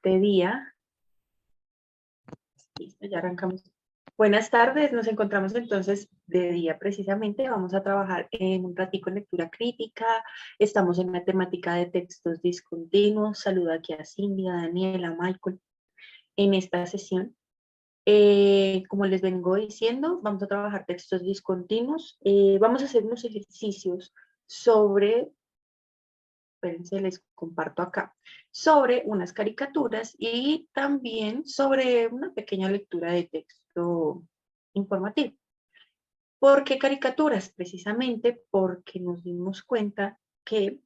de día. Listo, ya arrancamos. Buenas tardes, nos encontramos entonces de día precisamente. Vamos a trabajar en un ratico en lectura crítica. Estamos en la temática de textos discontinuos. Saludo aquí a Cindy, a Daniela, a Michael en esta sesión. Como les vengo diciendo, vamos a trabajar textos discontinuos. Vamos a hacer unos ejercicios sobre, espérense, les comparto acá, sobre unas caricaturas y también sobre una pequeña lectura de texto informativo. ¿Por qué caricaturas? Precisamente porque nos dimos cuenta que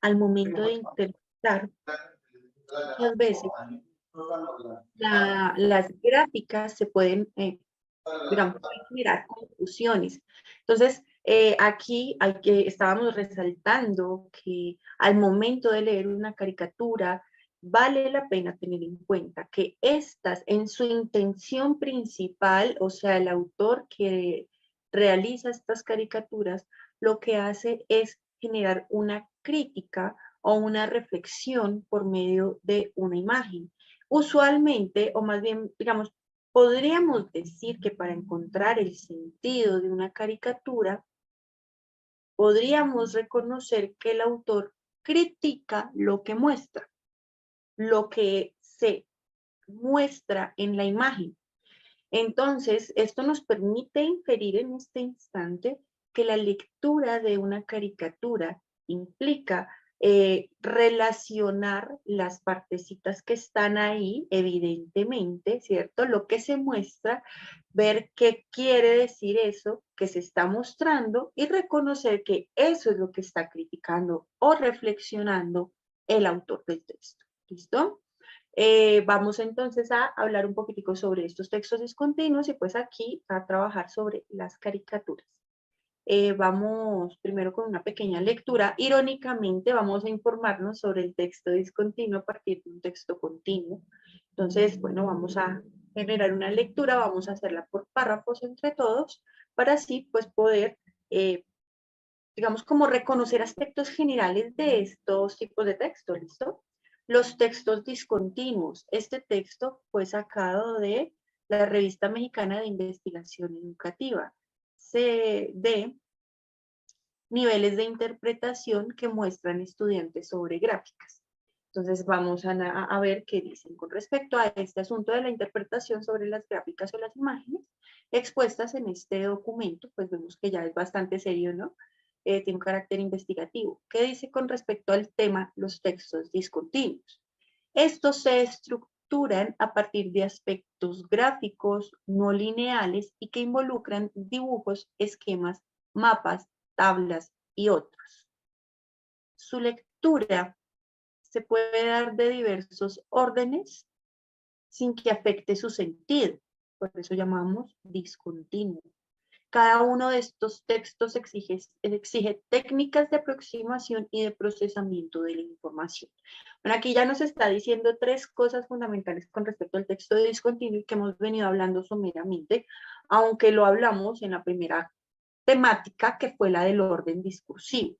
al momento de interpretar, muchas veces las gráficas se pueden, digamos, pueden generar confusiones. Entonces, aquí estábamos resaltando que al momento de leer una caricatura, vale la pena tener en cuenta que estas, en su intención principal, o sea, el autor que realiza estas caricaturas, lo que hace es generar una crítica o una reflexión por medio de una imagen. Usualmente, o más bien, digamos, podríamos decir que para encontrar el sentido de una caricatura, podríamos reconocer que el autor critica lo que muestra, lo que se muestra en la imagen. Entonces, esto nos permite inferir en este instante que la lectura de una caricatura implica relacionar las partecitas que están ahí, evidentemente, ¿cierto? Lo que se muestra, ver qué quiere decir eso que se está mostrando y reconocer que eso es lo que está criticando o reflexionando el autor del texto. ¿Listo? Vamos entonces a hablar un poquitico sobre estos textos discontinuos y pues aquí a trabajar sobre las caricaturas. Vamos primero con una pequeña lectura. Irónicamente vamos a informarnos sobre el texto discontinuo a partir de un texto continuo. Entonces, bueno, vamos a generar una lectura, vamos a hacerla por párrafos entre todos para así pues poder, digamos, como reconocer aspectos generales de estos tipos de texto, ¿listo? Los textos discontinuos. Este texto fue sacado de la Revista Mexicana de Investigación Educativa, de niveles de interpretación que muestran estudiantes sobre gráficas. Entonces vamos a ver qué dicen con respecto a este asunto de la interpretación sobre las gráficas o las imágenes expuestas en este documento, pues vemos que ya es bastante serio, ¿no? Tiene un carácter investigativo. ¿Qué dice con respecto al tema los textos discontinuos? Estos se estructuran a partir de aspectos gráficos no lineales y que involucran dibujos, esquemas, mapas, tablas y otros. Su lectura se puede dar de diversos órdenes sin que afecte su sentido. Por eso llamamos discontinuo. Cada uno de estos textos exige técnicas de aproximación y de procesamiento de la información. Bueno, aquí ya nos está diciendo tres cosas fundamentales con respecto al texto de discontinuo y que hemos venido hablando someramente, aunque lo hablamos en la primera temática que fue la del orden discursivo.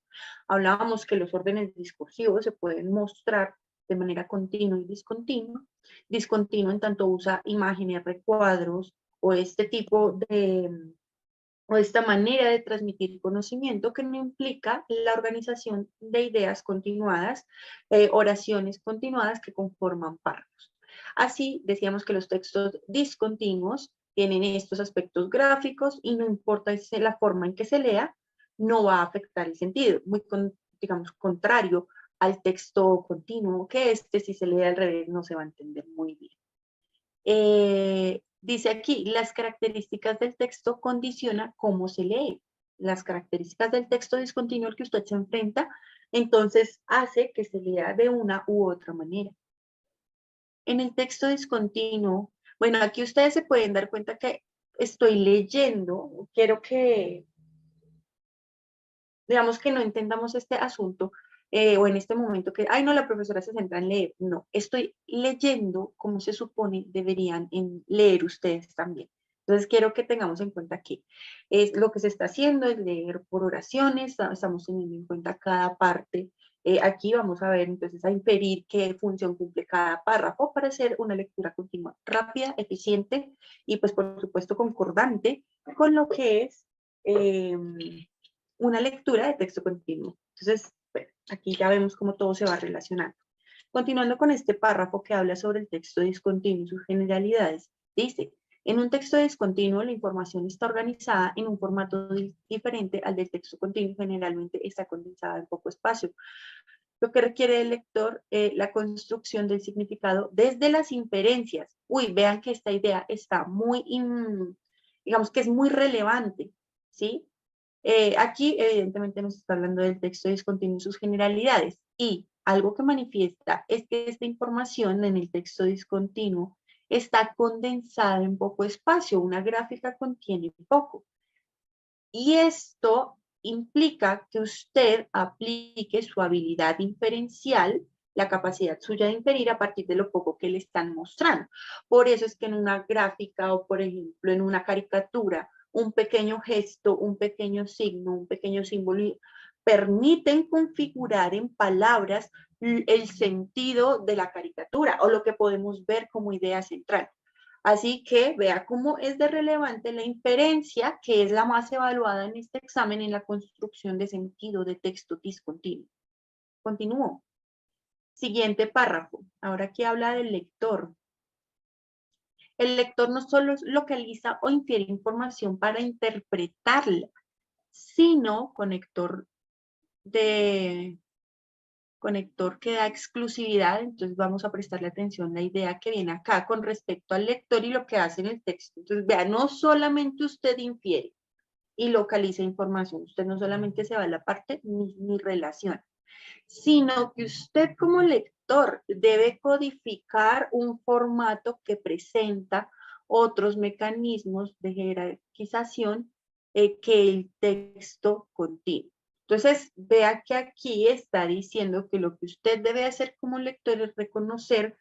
Hablábamos que los órdenes discursivos se pueden mostrar de manera continua y discontinua. Discontinuo en tanto usa imágenes, recuadros o este tipo de o esta manera de transmitir conocimiento que no implica la organización de ideas continuadas, oraciones continuadas que conforman párrafos. Así, decíamos que los textos discontinuos tienen estos aspectos gráficos y no importa la forma en que se lea, no va a afectar el sentido, digamos, contrario al texto continuo, que si se lee al revés no se va a entender muy bien. Dice aquí, las características del texto condicionan cómo se lee. Las características del texto discontinuo al que usted se enfrenta, entonces hace que se lea de una u otra manera. En el texto discontinuo, bueno, aquí ustedes se pueden dar cuenta que estoy leyendo, quiero que, digamos que no entendamos este asunto o en este momento que, ay no, la profesora se centra en leer. No, estoy leyendo como se supone deberían leer ustedes también. Entonces quiero que tengamos en cuenta que lo que se está haciendo es leer por oraciones, estamos teniendo en cuenta cada parte Aquí vamos a ver entonces a inferir qué función cumple cada párrafo para hacer una lectura continua rápida, eficiente y pues por supuesto concordante con lo que es una lectura de texto continuo. Entonces, bueno, aquí ya vemos cómo todo se va relacionando. Continuando con este párrafo que habla sobre el texto discontinuo y sus generalidades, dice, en un texto discontinuo la información está organizada en un formato diferente al del texto continuo, generalmente está condensada en poco espacio, lo que requiere del lector la construcción del significado desde las inferencias. Uy, vean que esta idea está muy, digamos que es muy relevante, ¿sí? Aquí, evidentemente, nos está hablando del texto discontinuo y sus generalidades. Y algo que manifiesta es que esta información en el texto discontinuo está condensada en poco espacio. Una gráfica contiene poco. Y esto implica que usted aplique su habilidad inferencial, la capacidad suya de inferir a partir de lo poco que le están mostrando. Por eso es que en una gráfica o, por ejemplo, en una caricatura, un pequeño gesto, un pequeño signo, un pequeño símbolo permiten configurar en palabras el sentido de la caricatura o lo que podemos ver como idea central. Así que vea cómo es de relevante la inferencia, que es la más evaluada en este examen en la construcción de sentido de texto discontinuo. Continúo. Siguiente párrafo. Ahora aquí habla del lector. El lector no solo localiza o infiere información para interpretarla, sino conector que da exclusividad, entonces vamos a prestarle atención a la idea que viene acá con respecto al lector y lo que hace en el texto. Entonces, vea, no solamente usted infiere y localiza información, usted no solamente se va a la parte ni relación, sino que usted como lector debe codificar un formato que presenta otros mecanismos de jerarquización que el texto contiene. Entonces, vea que aquí está diciendo que lo que usted debe hacer como lector es reconocer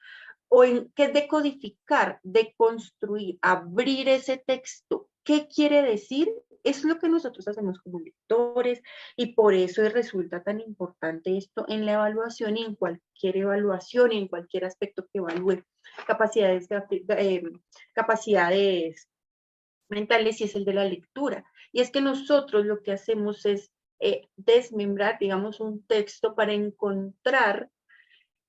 o en qué decodificar, deconstruir, abrir ese texto. ¿Qué quiere decir? Es lo que nosotros hacemos como lectores y por eso resulta tan importante esto en la evaluación y en cualquier evaluación y en cualquier aspecto que evalúe capacidades mentales y es el de la lectura. Y es que nosotros lo que hacemos es desmembrar, digamos, un texto para encontrar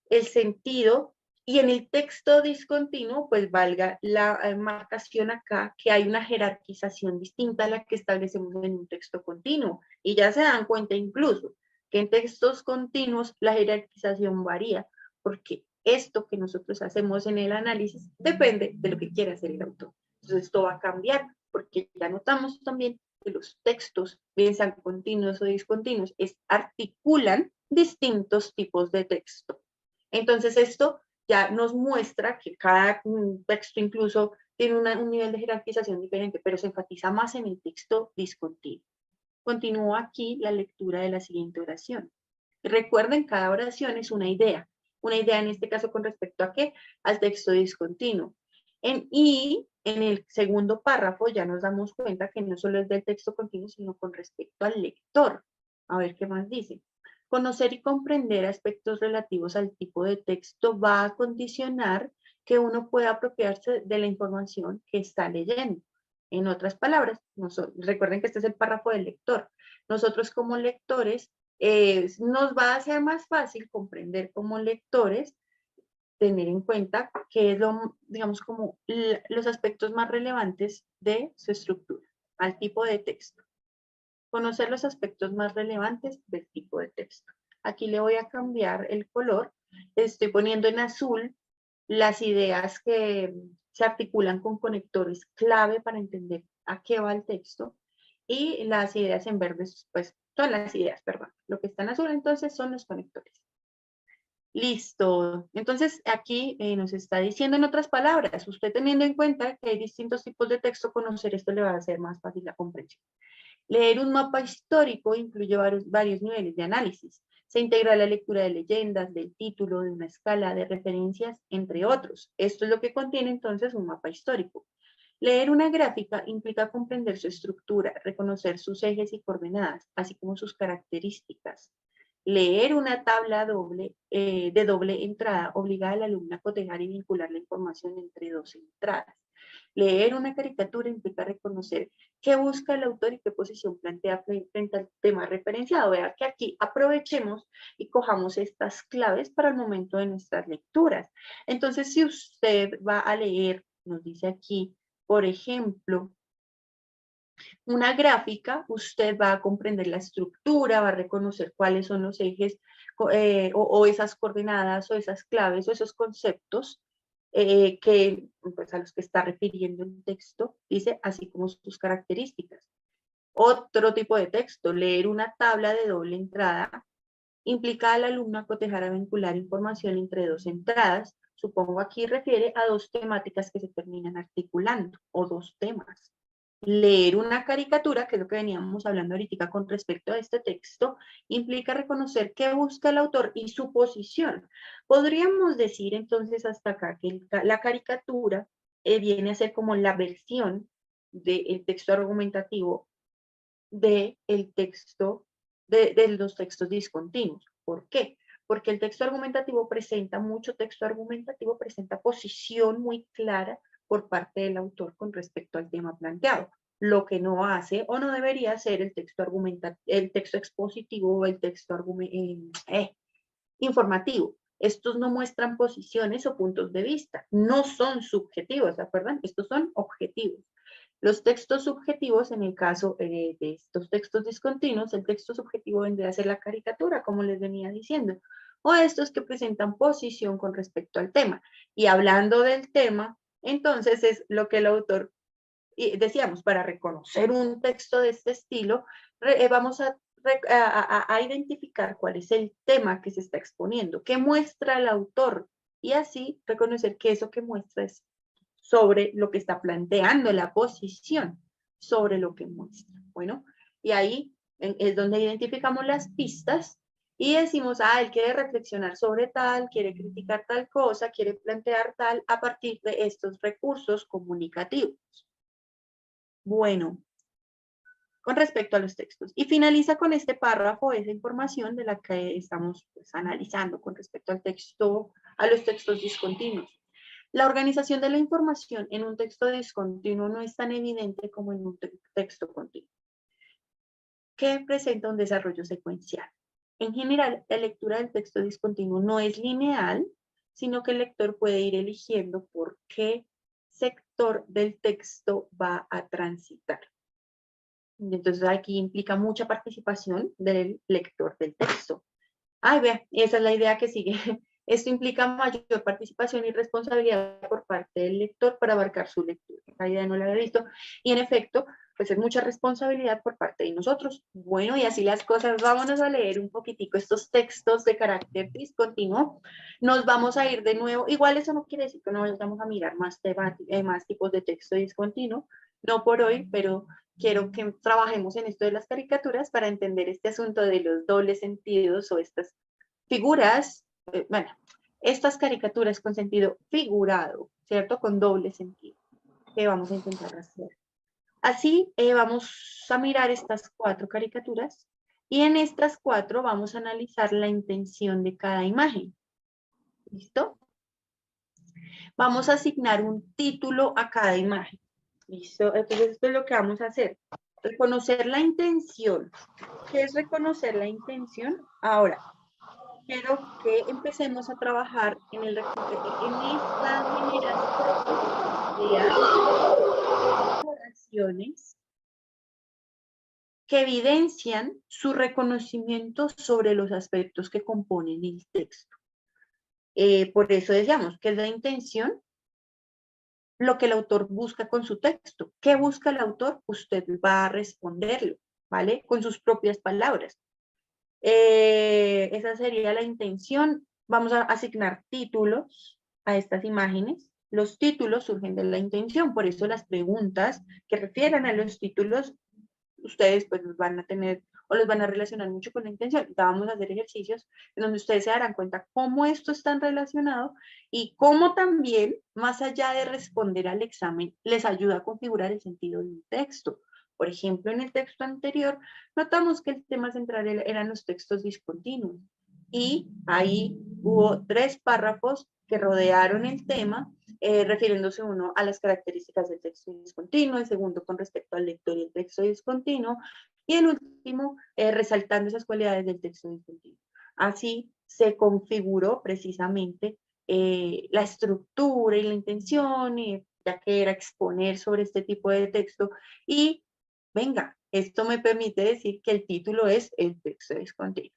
el sentido y en el texto discontinuo, pues valga la marcación acá que hay una jerarquización distinta a la que establecemos en un texto continuo. Y ya se dan cuenta incluso que en textos continuos la jerarquización varía, porque esto que nosotros hacemos en el análisis depende de lo que quiera hacer el autor. Entonces esto va a cambiar, porque ya notamos también que los textos, bien sean continuos o discontinuos, articulan distintos tipos de texto. Entonces esto ya nos muestra que cada texto incluso tiene un nivel de jerarquización diferente, pero se enfatiza más en el texto discontinuo. Continúo aquí la lectura de la siguiente oración. Recuerden, cada oración es una idea en este caso con respecto a qué, al texto discontinuo. Y en el segundo párrafo ya nos damos cuenta que no solo es del texto continuo, sino con respecto al lector. A ver qué más dice. Conocer y comprender aspectos relativos al tipo de texto va a condicionar que uno pueda apropiarse de la información que está leyendo. En otras palabras, recuerden que este es el párrafo del lector. Nosotros como lectores nos va a ser más fácil comprender como lectores, tener en cuenta que es digamos, como los aspectos más relevantes de su estructura, al tipo de texto. Conocer los aspectos más relevantes del tipo de texto. Aquí le voy a cambiar el color. Estoy poniendo en azul las ideas que se articulan con conectores clave para entender a qué va el texto. Y las ideas en verde, pues son las ideas, perdón. Lo que está en azul entonces son los conectores. Listo. Entonces aquí nos está diciendo en otras palabras, usted teniendo en cuenta que hay distintos tipos de texto, conocer esto le va a hacer más fácil la comprensión. Leer un mapa histórico incluye varios niveles de análisis. Se integra la lectura de leyendas, del título, de una escala, de referencias, entre otros. Esto es lo que contiene entonces un mapa histórico. Leer una gráfica implica comprender su estructura, reconocer sus ejes y coordenadas, así como sus características. Leer una tabla de doble entrada obliga al alumno a cotejar y vincular la información entre dos entradas. Leer una caricatura implica reconocer qué busca el autor y qué posición plantea frente al tema referenciado. Vea que aquí aprovechemos y cojamos estas claves para el momento de nuestras lecturas. Entonces, si usted va a leer, nos dice aquí, por ejemplo, una gráfica, usted va a comprender la estructura, va a reconocer cuáles son los ejes o esas coordenadas o esas claves o esos conceptos que, pues, a los que está refiriendo el texto, dice, así como sus características. Otro tipo de texto, leer una tabla de doble entrada, implica al alumno a cotejar a vincular información entre dos entradas. Supongo aquí refiere a dos temáticas que se terminan articulando o dos temas. Leer una caricatura, que es lo que veníamos hablando ahorita con respecto a este texto, implica reconocer qué busca el autor y su posición. Podríamos decir entonces hasta acá que la caricatura viene a ser como la versión del texto argumentativo del texto, de los textos discontinuos. ¿Por qué? Porque el texto argumentativo presenta, mucho texto argumentativo presenta posición muy clara por parte del autor con respecto al tema planteado, lo que no hace o no debería ser el texto expositivo o el texto informativo. Estos no muestran posiciones o puntos de vista, no son subjetivos, ¿de acuerdo? Estos son objetivos. Los textos subjetivos, en el caso de estos textos discontinuos, el texto subjetivo vendría a ser la caricatura, como les venía diciendo, o estos que presentan posición con respecto al tema. Y hablando del tema, entonces es lo que el autor, decíamos, para reconocer un texto de este estilo, vamos a identificar cuál es el tema que se está exponiendo, qué muestra el autor, y así reconocer que eso que muestra es sobre lo que está planteando, la posición sobre lo que muestra. Bueno, y ahí es donde identificamos las pistas y decimos, él quiere reflexionar sobre tal, quiere criticar tal cosa, quiere plantear tal a partir de estos recursos comunicativos. Bueno, con respecto a los textos. Y finaliza con este párrafo esa información de la que estamos, pues, analizando con respecto al texto, a los textos discontinuos. La organización de la información en un texto discontinuo no es tan evidente como en un texto continuo, que presenta un desarrollo secuencial. En general, la lectura del texto discontinuo no es lineal, sino que el lector puede ir eligiendo por qué sector del texto va a transitar. Entonces aquí implica mucha participación del lector del texto. Vea, esa es la idea que sigue. Esto implica mayor participación y responsabilidad por parte del lector para abarcar su lectura. Esa idea no la había visto. Y en efecto, pues es mucha responsabilidad por parte de nosotros. Bueno, y así las cosas. Vámonos a leer un poquitico estos textos de carácter discontinuo. Nos vamos a ir de nuevo. Igual eso no quiere decir que no vamos a mirar más tipos de texto discontinuo. No por hoy, pero quiero que trabajemos en esto de las caricaturas para entender este asunto de los dobles sentidos o estas figuras, bueno, estas caricaturas con sentido figurado, ¿cierto? Con doble sentido, que vamos a intentar hacer. Así vamos a mirar estas 4 caricaturas y en estas 4 vamos a analizar la intención de cada imagen. ¿Listo? Vamos a asignar un título a cada imagen. ¿Listo? Entonces esto es lo que vamos a hacer. Reconocer la intención. ¿Qué es reconocer la intención? Ahora, quiero que empecemos a trabajar en esta generación de oraciones que evidencian su reconocimiento sobre los aspectos que componen el texto. Por eso decíamos que es la intención lo que el autor busca con su texto. ¿Qué busca el autor? Usted va a responderlo, ¿vale? Con sus propias palabras. Esa sería la intención. Vamos a asignar títulos a estas imágenes. Los títulos surgen de la intención, por eso las preguntas que refieran a los títulos, ustedes pues los van a tener o los van a relacionar mucho con la intención. Ya vamos a hacer ejercicios en donde ustedes se darán cuenta cómo esto está relacionado y cómo también, más allá de responder al examen, les ayuda a configurar el sentido de un texto. Por ejemplo, en el texto anterior, notamos que el tema central eran los textos discontinuos. Y ahí hubo 3 párrafos que rodearon el tema, refiriéndose uno a las características del texto discontinuo, el segundo con respecto al lector y el texto discontinuo, y el último resaltando esas cualidades del texto discontinuo. Así se configuró precisamente la estructura y la intención, ya que era exponer sobre este tipo de texto, y venga, esto me permite decir que el título es el texto discontinuo,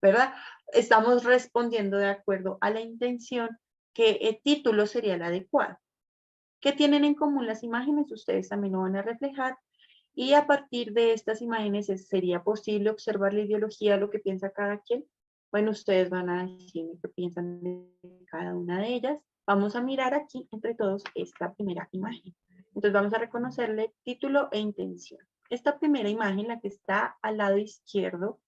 ¿verdad? Estamos respondiendo de acuerdo a la intención que el título sería el adecuado. ¿Qué tienen en común las imágenes? Ustedes también lo van a reflejar. Y a partir de estas imágenes, ¿sería posible observar la ideología, lo que piensa cada quien? Bueno, ustedes van a decirme qué piensan de cada una de ellas. Vamos a mirar aquí entre todos esta primera imagen. Entonces vamos a reconocerle título e intención. Esta primera imagen, la que está al lado izquierdo,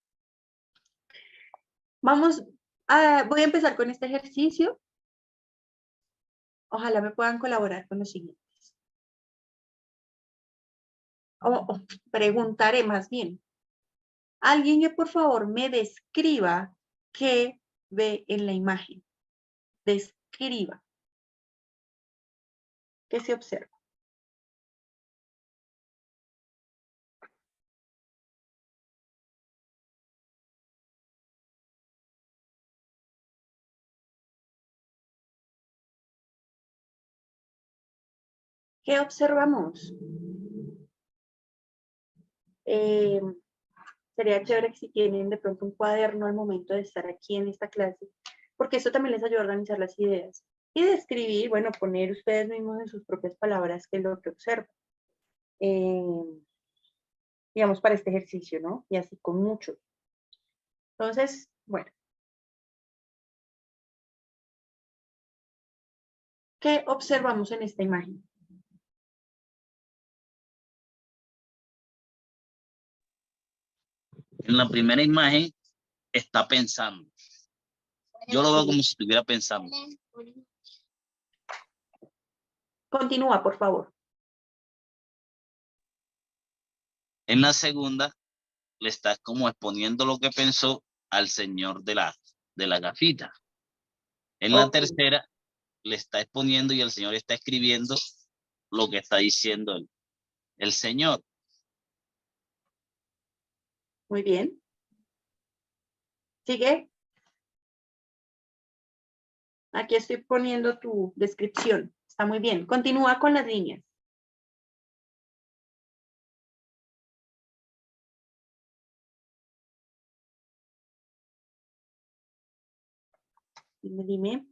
voy a empezar con este ejercicio. Ojalá me puedan colaborar con lo siguiente. O preguntaré más bien. Alguien que por favor me describa qué ve en la imagen. Describa. ¿Qué se observa? ¿Qué observamos? Eh, Sería chévere si tienen de pronto un cuaderno al momento de estar aquí en esta clase, porque eso también les ayuda a organizar las ideas. Y describir, bueno, poner ustedes mismos en sus propias palabras qué es lo que observan. Digamos, para este ejercicio, ¿no? Y así con muchos. Entonces, bueno. ¿Qué observamos en esta imagen? En la primera imagen está pensando. Yo lo veo como si estuviera pensando. Continúa, por favor. En la segunda, le está como exponiendo lo que pensó al señor de la gafita. En la tercera, le está exponiendo y el señor está escribiendo lo que está diciendo el señor. Muy bien. ¿Sigue? Aquí estoy poniendo tu descripción. Está muy bien. Continúa con las líneas. Dime.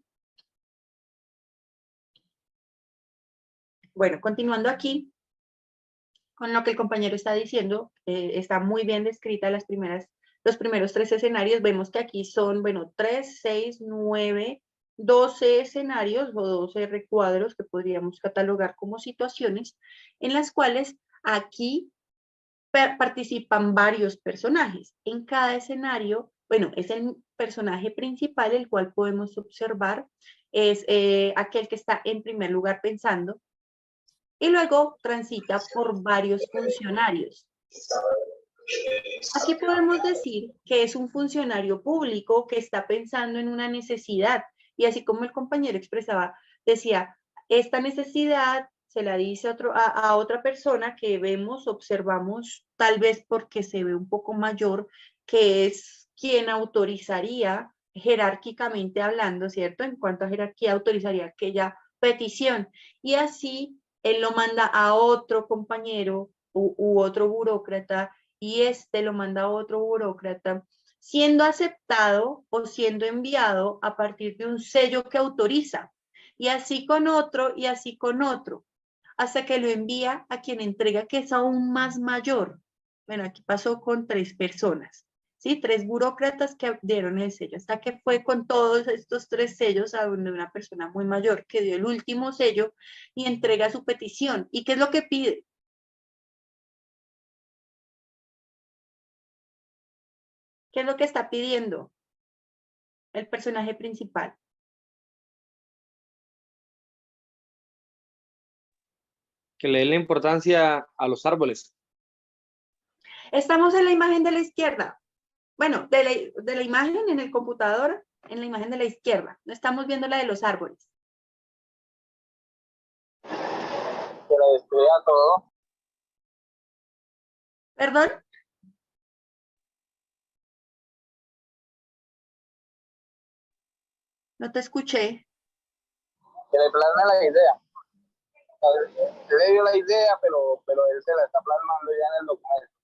Bueno, continuando aquí con lo que el compañero está diciendo, está muy bien descrita los primeros 3 escenarios. Vemos que aquí son, bueno, 3, 6, 9, 12 escenarios o 12 recuadros que podríamos catalogar como situaciones en las cuales aquí participan varios personajes. En cada escenario, bueno, es el personaje principal, el cual podemos observar, es aquel que está en primer lugar pensando, y luego transita por varios funcionarios. Aquí podemos decir que es un funcionario público que está pensando en una necesidad, y así como el compañero expresaba, decía, esta necesidad se la dice a otra persona que vemos, observamos, tal vez porque se ve un poco mayor, que es quien autorizaría jerárquicamente hablando, ¿cierto? En cuanto a jerarquía, autorizaría aquella petición. Y así él lo manda a otro compañero u otro burócrata, y este lo manda a otro burócrata, siendo aceptado o siendo enviado a partir de un sello que autoriza, y así con otro, y así con otro, hasta que lo envía a quien entrega, que es aún más mayor. Bueno, aquí pasó con 3 personas, ¿sí? 3 burócratas que dieron el sello, hasta que fue con todos estos 3 sellos a donde una persona muy mayor que dio el último sello y entrega su petición. ¿Y qué es lo que pide? ¿Qué es lo que está pidiendo el personaje principal? Que le dé la importancia a los árboles. Estamos en la imagen de la izquierda. Bueno, de la imagen en el computador, en la imagen de la izquierda. No estamos viendo la de los árboles. Que lo destruya todo. ¿Perdón? No te escuché. Que le plasme la idea. Él le dio la idea, pero él se la está plasmando ya en el documento.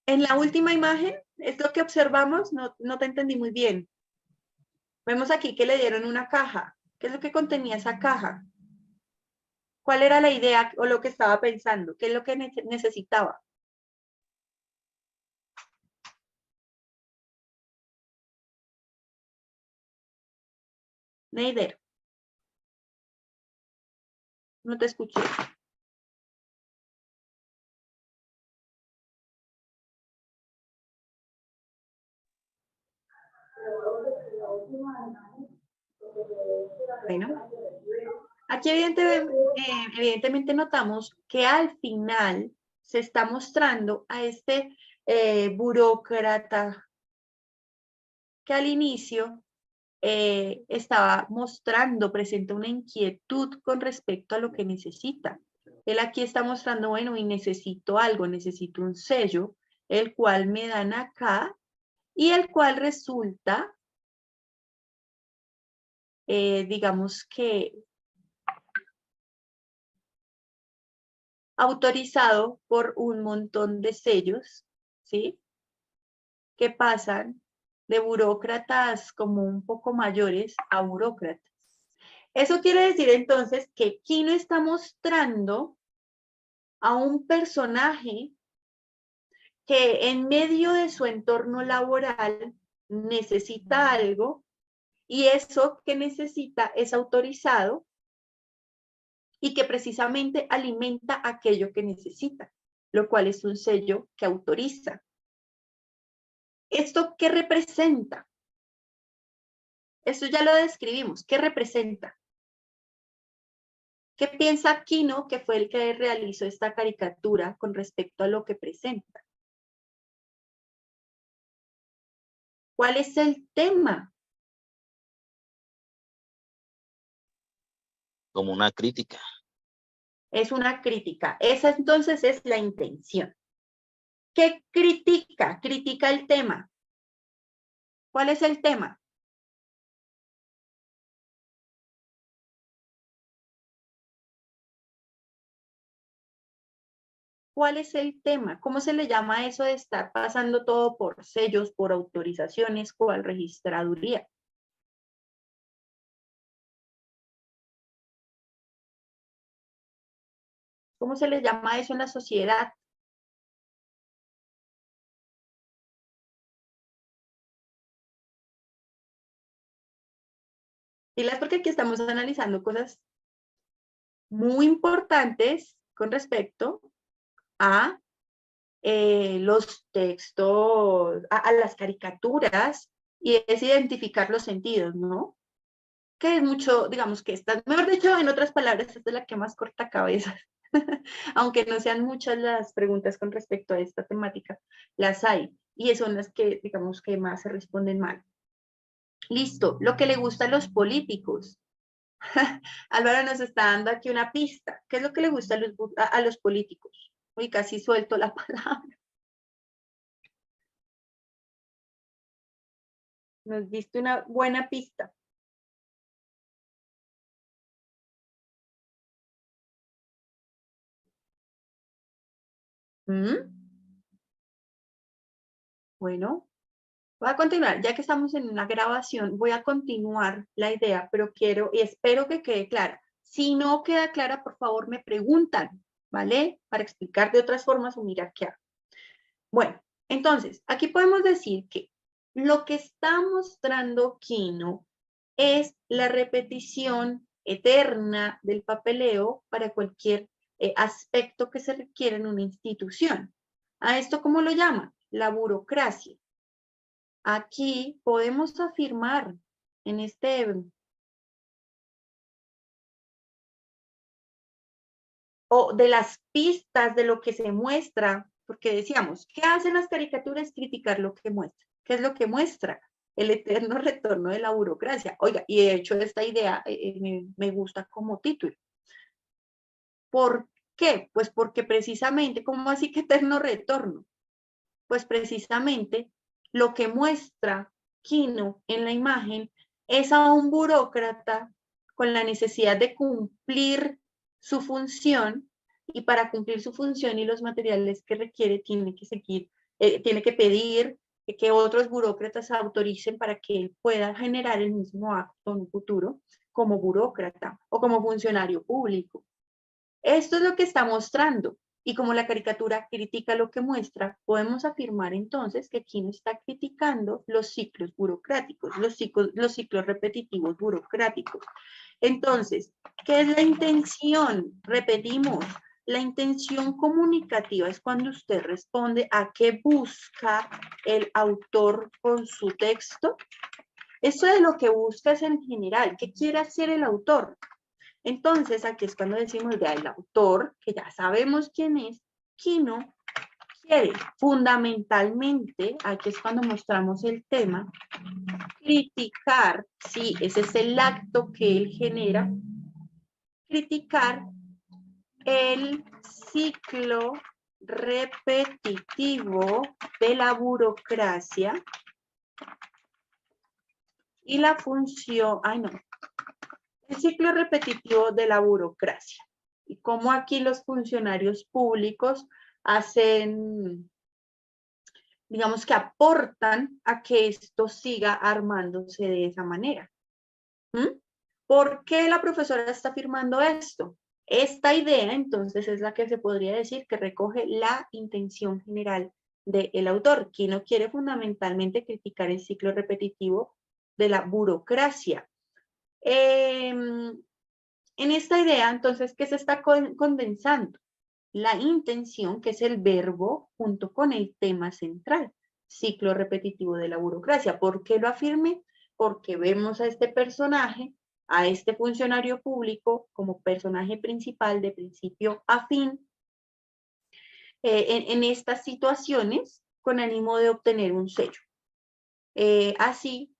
En la última imagen, es lo que observamos, no te entendí muy bien. Vemos aquí que le dieron una caja. ¿Qué es lo que contenía esa caja? ¿Cuál era la idea o lo que estaba pensando? ¿Qué es lo que necesitaba? Neider. No te escuché. Bueno, aquí evidentemente notamos que al final se está mostrando a este burócrata que al inicio estaba mostrando, presenta una inquietud con respecto a lo que necesita. Él aquí está mostrando, bueno, y necesito algo, necesito un sello, el cual me dan acá y el cual resulta, digamos que autorizado por un montón de sellos, ¿sí? Que pasan de burócratas como un poco mayores a burócratas. Eso quiere decir entonces que Kino está mostrando a un personaje que en medio de su entorno laboral necesita algo y eso que necesita es autorizado y que precisamente alimenta aquello que necesita, lo cual es un sello que autoriza. ¿Esto qué representa? Esto ya lo describimos. ¿Qué representa? ¿Qué piensa Kino, que fue el que realizó esta caricatura con respecto a lo que presenta? ¿Cuál es el tema? Como una crítica. Es una crítica. Esa entonces es la intención. ¿Qué critica? Critica el tema. ¿Cuál es el tema? ¿Cuál es el tema? ¿Cómo se le llama eso de estar pasando todo por sellos, por autorizaciones, cuál registraduría? ¿Cómo se le llama eso en la sociedad? Dilas porque aquí estamos analizando cosas muy importantes con respecto a los textos, a las caricaturas, y es identificar los sentidos, ¿no? Que es mucho, digamos que esta, mejor dicho, en otras palabras, esta es la que más corta cabeza. Aunque no sean muchas las preguntas con respecto a esta temática, las hay, y son las que, digamos, que más se responden mal. Listo, lo que le gusta a los políticos. Álvaro nos está dando aquí una pista. ¿Qué es lo que le gusta a los políticos? Uy, casi suelto la palabra. Nos diste una buena pista. ¿Mm? Bueno, voy a continuar. Ya que estamos en una grabación, voy a continuar la idea, pero quiero y espero que quede clara. Si no queda clara, por favor, me preguntan, ¿vale? Para explicar de otras formas o mirar qué hago. Bueno, entonces, aquí podemos decir que lo que está mostrando Kino es la repetición eterna del papeleo para cualquier aspecto que se requiera en una institución. ¿A esto cómo lo llama? La burocracia. Aquí podemos afirmar en este o de las pistas de lo que se muestra, porque decíamos, ¿qué hacen las caricaturas? Criticar lo que muestra. ¿Qué es lo que muestra? El eterno retorno de la burocracia. Oiga, y de hecho esta idea me gusta como título. ¿Por qué? Pues porque precisamente, ¿cómo así que eterno retorno? Pues precisamente lo que muestra Quino en la imagen es a un burócrata con la necesidad de cumplir su función, y para cumplir su función y los materiales que requiere tiene que seguir, tiene que pedir que otros burócratas autoricen para que él pueda generar el mismo acto en un futuro como burócrata o como funcionario público. Esto es lo que está mostrando. Y como la caricatura critica lo que muestra, podemos afirmar entonces que Quino está criticando los ciclos burocráticos, los ciclos repetitivos burocráticos. Entonces, ¿qué es la intención? Repetimos, la intención comunicativa es cuando usted responde a qué busca el autor con su texto. Eso de lo que busca es en general, ¿qué quiere hacer el autor? Entonces, aquí es cuando decimos ya el autor, que ya sabemos quién es, Quino quiere fundamentalmente, aquí es cuando mostramos el tema, criticar, sí, ese es el acto que él genera, criticar el ciclo repetitivo de la burocracia y la función, el ciclo repetitivo de la burocracia. Y cómo aquí los funcionarios públicos hacen, digamos que aportan a que esto siga armándose de esa manera. ¿Por qué la profesora está afirmando esto? Esta idea, entonces, es la que se podría decir que recoge la intención general del autor, quien no quiere fundamentalmente criticar el ciclo repetitivo de la burocracia. En esta idea, entonces, ¿qué se está condensando? La intención, que es el verbo, junto con el tema central, ciclo repetitivo de la burocracia. ¿Por qué lo afirme? Porque vemos a este personaje, a este funcionario público, como personaje principal de principio a fin, en estas situaciones, con ánimo de obtener un sello. Así,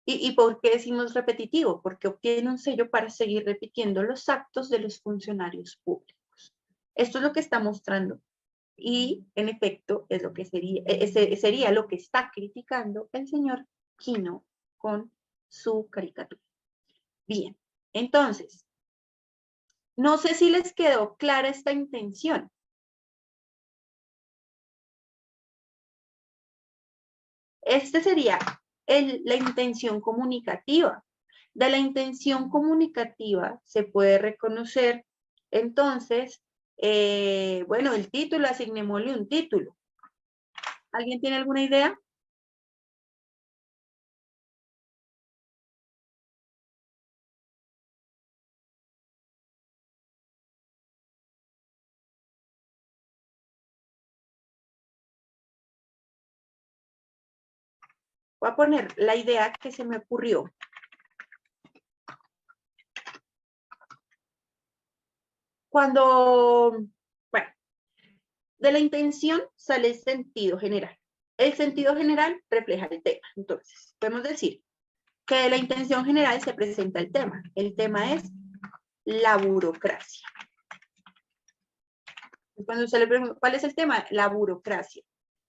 ¿y por qué decimos repetitivo? Porque obtiene un sello para seguir repitiendo los actos de los funcionarios públicos. Esto es lo que está mostrando. Y, en efecto, es lo que sería lo que está criticando el señor Quino con su caricatura. Bien, entonces, no sé si les quedó clara esta intención. Este sería la intención comunicativa. De la intención comunicativa se puede reconocer, entonces, bueno, el título, asignémosle un título. ¿Alguien tiene alguna idea? Voy a poner la idea que se me ocurrió. Cuando, bueno, de la intención sale el sentido general. El sentido general refleja el tema. Entonces, podemos decir que de la intención general se presenta el tema. El tema es la burocracia. Cuando usted le pregunta, ¿cuál es el tema? La burocracia.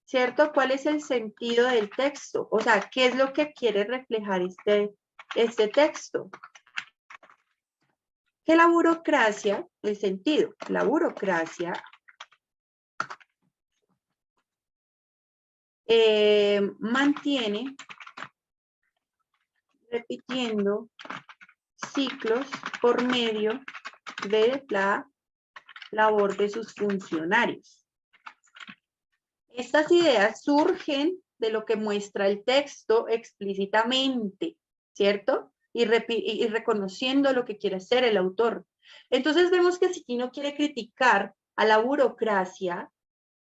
¿Cierto? ¿Cuál es el sentido del texto? O sea, ¿qué es lo que quiere reflejar este texto? Que la burocracia, el sentido, la burocracia mantiene repitiendo ciclos por medio de la labor de sus funcionarios. Estas ideas surgen de lo que muestra el texto explícitamente, ¿cierto? Y reconociendo lo que quiere hacer el autor. Entonces vemos que si Quino quiere criticar a la burocracia,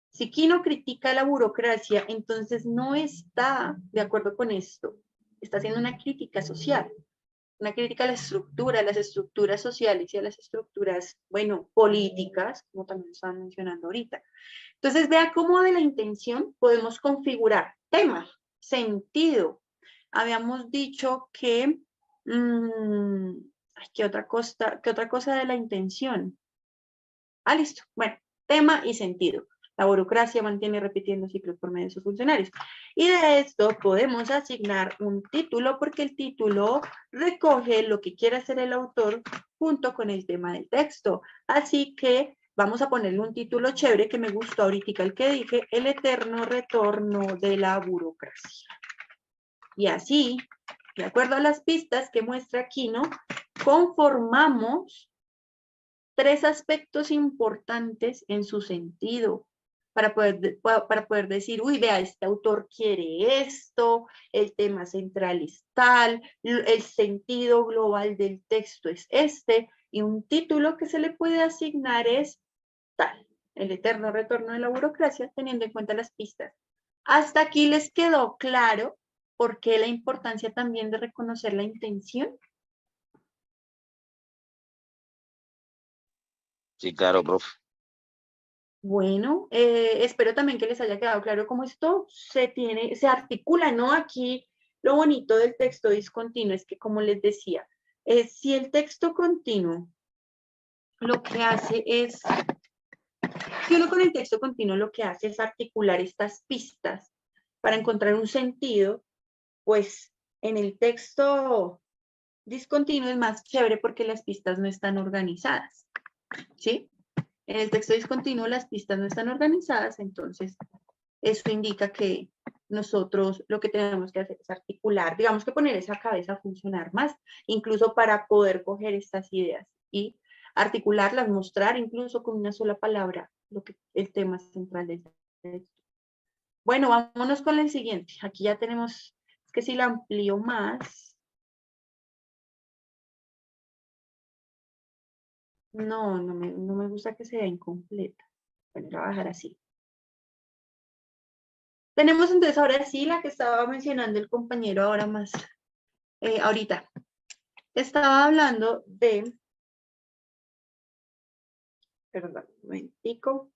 si Quino critica a la burocracia, entonces no está de acuerdo con esto. Está haciendo una crítica social. una crítica a las estructuras sociales y a las estructuras, bueno, políticas, como también estaban mencionando ahorita. Entonces, vea cómo de la intención podemos configurar tema, sentido. Habíamos dicho que, ¿qué otra cosa de la intención? Ah, listo. Bueno, tema y sentido. La burocracia mantiene repitiendo ciclos por medio de sus funcionarios. Y de esto podemos asignar un título porque el título recoge lo que quiere hacer el autor junto con el tema del texto. Así que vamos a ponerle un título chévere que me gustó ahorita el que dije, el eterno retorno de la burocracia. Y así, de acuerdo a las pistas que muestra aquí, ¿no? Conformamos 3 aspectos importantes en su sentido para poder decir, uy, vea, este autor quiere esto, el tema central es tal, el sentido global del texto es este, y un título que se le puede asignar es tal, el eterno retorno de la burocracia, teniendo en cuenta las pistas. ¿Hasta aquí les quedó claro por qué la importancia también de reconocer la intención? Sí, claro, profe. Bueno, espero también que les haya quedado claro cómo esto se articula, ¿no? Aquí lo bonito del texto discontinuo es que, como les decía, si el texto continuo lo que hace es, si uno con el texto continuo lo que hace es articular estas pistas para encontrar un sentido, pues en el texto discontinuo es más chévere porque las pistas no están organizadas, ¿sí? En el texto discontinuo las pistas no están organizadas, entonces eso indica que nosotros lo que tenemos que hacer es articular, digamos que poner esa cabeza a funcionar más, incluso para poder coger estas ideas y articularlas, mostrar incluso con una sola palabra lo que el tema central del texto. Bueno, vámonos con el siguiente. Aquí ya tenemos, es que si la amplío más, no me gusta que sea incompleta. Bueno, la voy a dejar así. Tenemos entonces ahora sí la que estaba mencionando el compañero ahora más, ahorita. Estaba hablando de, perdón, un momentico.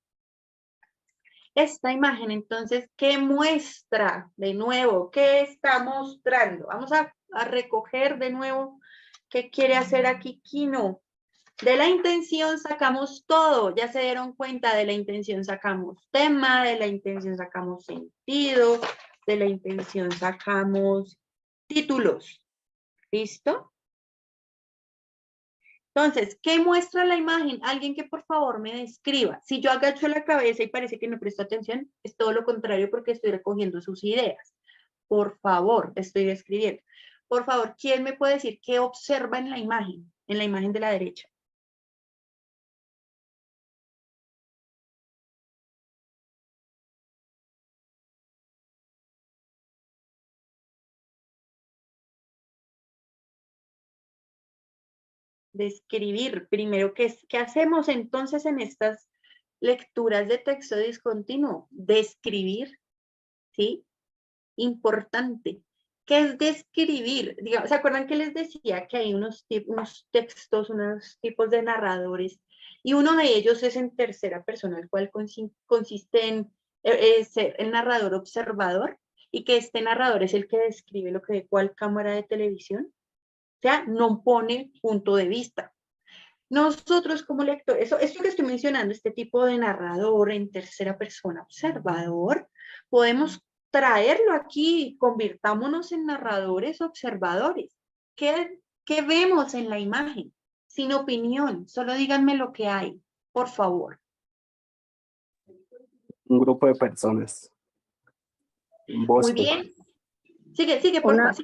Esta imagen, entonces, ¿qué muestra? De nuevo, ¿qué está mostrando? Vamos a recoger de nuevo qué quiere hacer aquí Kino. De la intención sacamos todo, ya se dieron cuenta, de la intención sacamos tema, de la intención sacamos sentido, de la intención sacamos títulos. ¿Listo? Entonces, ¿qué muestra la imagen? Alguien que por favor me describa. Si yo agacho la cabeza y parece que no presto atención, es todo lo contrario porque estoy recogiendo sus ideas. Por favor, estoy describiendo. Por favor, ¿quién me puede decir qué observa en la imagen de la derecha? Describir. Primero, ¿qué hacemos entonces en estas lecturas de texto discontinuo? Describir, ¿sí? Importante. ¿Qué es describir? Digamos, ¿se acuerdan que les decía que hay unos textos, unos tipos de narradores? Y uno de ellos es en tercera persona, el cual consiste en ser el narrador observador, y que este narrador es el que describe lo que de cuál cámara de televisión. O sea, no pone punto de vista. Nosotros como lectores, esto que estoy mencionando, este tipo de narrador en tercera persona observador, podemos traerlo aquí, convirtámonos en narradores observadores. ¿Qué vemos en la imagen? Sin opinión, solo díganme lo que hay, por favor. Un grupo de personas. Un Muy bosque. bien. Sigue, por favor.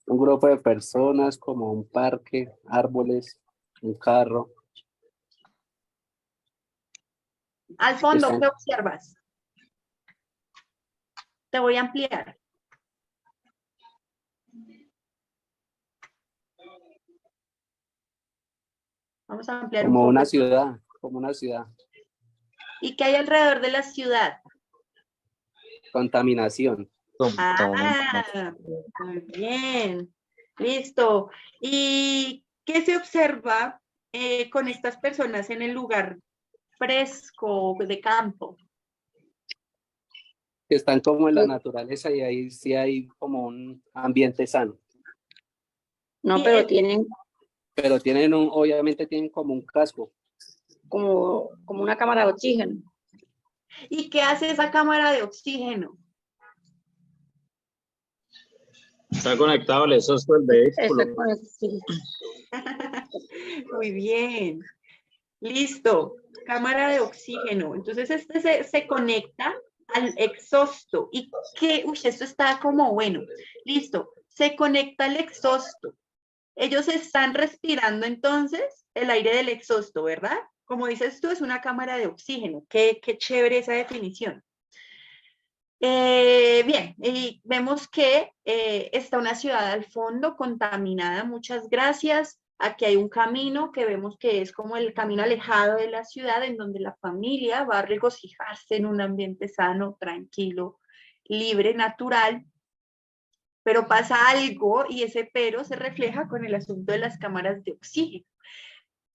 Un grupo de personas como un parque, árboles, un carro. Al fondo, Están- ¿qué observas? Te voy a ampliar. Vamos a ampliar un Como poco. una ciudad, como una ciudad. ¿Y qué hay alrededor de la ciudad? Contaminación. Muy bien. Listo. ¿Y qué se observa con estas personas en el lugar fresco de campo? Que están como en la naturaleza y ahí sí hay como un ambiente sano. No, Y pero tienen Pero obviamente tienen como un casco. como una cámara de oxígeno. ¿Y qué hace esa cámara de oxígeno? Está conectado al exhausto del vehículo. Está con el oxígeno. Muy bien. Listo. Cámara de oxígeno. Entonces este se conecta al exhausto. ¿Y qué? Uy, esto está como bueno. Listo. Se conecta al exhausto. Ellos están respirando entonces el aire del exhausto, ¿verdad? Como dices tú, es una cámara de oxígeno. Qué chévere esa definición. Bien, y vemos que está una ciudad al fondo contaminada, muchas gracias. Aquí hay un camino que vemos que es como el camino alejado de la ciudad en donde la familia va a regocijarse en un ambiente sano, tranquilo, libre, natural. Pero pasa algo y ese pero se refleja con el asunto de las cámaras de oxígeno.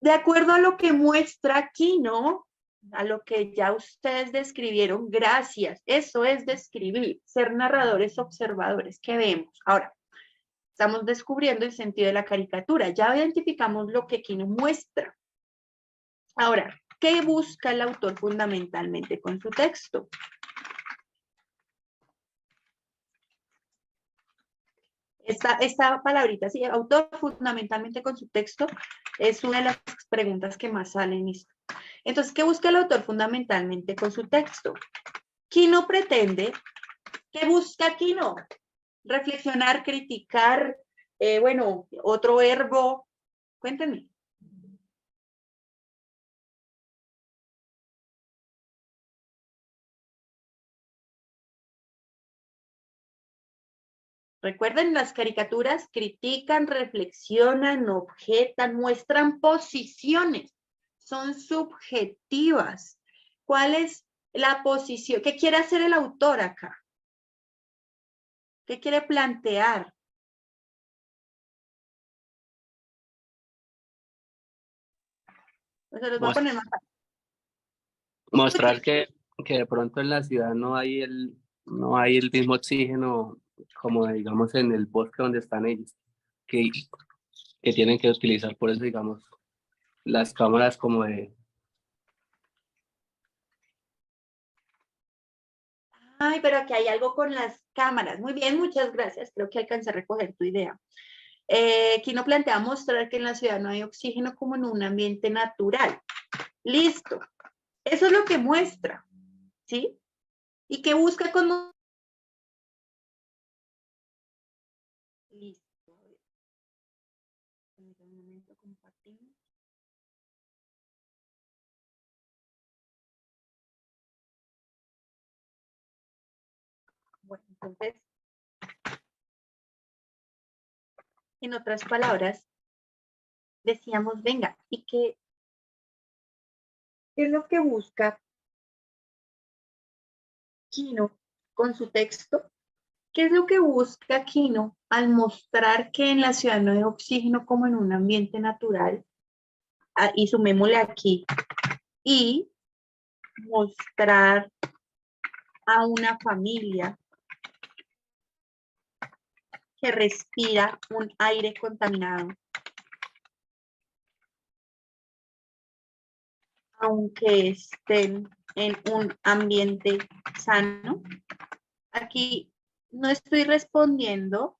De acuerdo a lo que muestra aquí, ¿no? A lo que ya ustedes describieron, gracias. Eso es describir, ser narradores observadores. ¿Qué vemos? Ahora, estamos descubriendo el sentido de la caricatura. Ya identificamos lo que Quino muestra. Ahora, ¿qué busca el autor fundamentalmente con su texto? Esta palabrita, sí, autor fundamentalmente con su texto, es una de las preguntas que más salen. Entonces, ¿qué busca el autor fundamentalmente con su texto? Quino pretende, ¿qué busca Quino? Reflexionar, criticar, bueno, otro verbo, cuéntenme. Recuerden, las caricaturas critican, reflexionan, objetan, muestran posiciones, son subjetivas. ¿Cuál es la posición? ¿Qué quiere hacer el autor acá? ¿Qué quiere plantear? Se los voy a poner más fácil. Mostrar que de pronto en la ciudad no hay el mismo oxígeno como digamos en el bosque donde están ellos, que tienen que utilizar por eso digamos las cámaras como de... Ay, pero aquí hay algo con las cámaras. Muy bien, muchas gracias. Creo que alcancé a recoger tu idea. Quino plantea mostrar que en la ciudad no hay oxígeno como en un ambiente natural. Listo. Eso es lo que muestra, ¿sí? ¿Y qué busca con... Listo. Un momento, compartimos. Bueno, entonces, en otras palabras, decíamos, venga, ¿y qué es lo que busca Quino con su texto? ¿Qué es lo que busca Quino al mostrar que en la ciudad no hay oxígeno como en un ambiente natural? Ah, y sumémosle aquí, y mostrar a una familia que respira un aire contaminado, aunque estén en un ambiente sano. Aquí no estoy respondiendo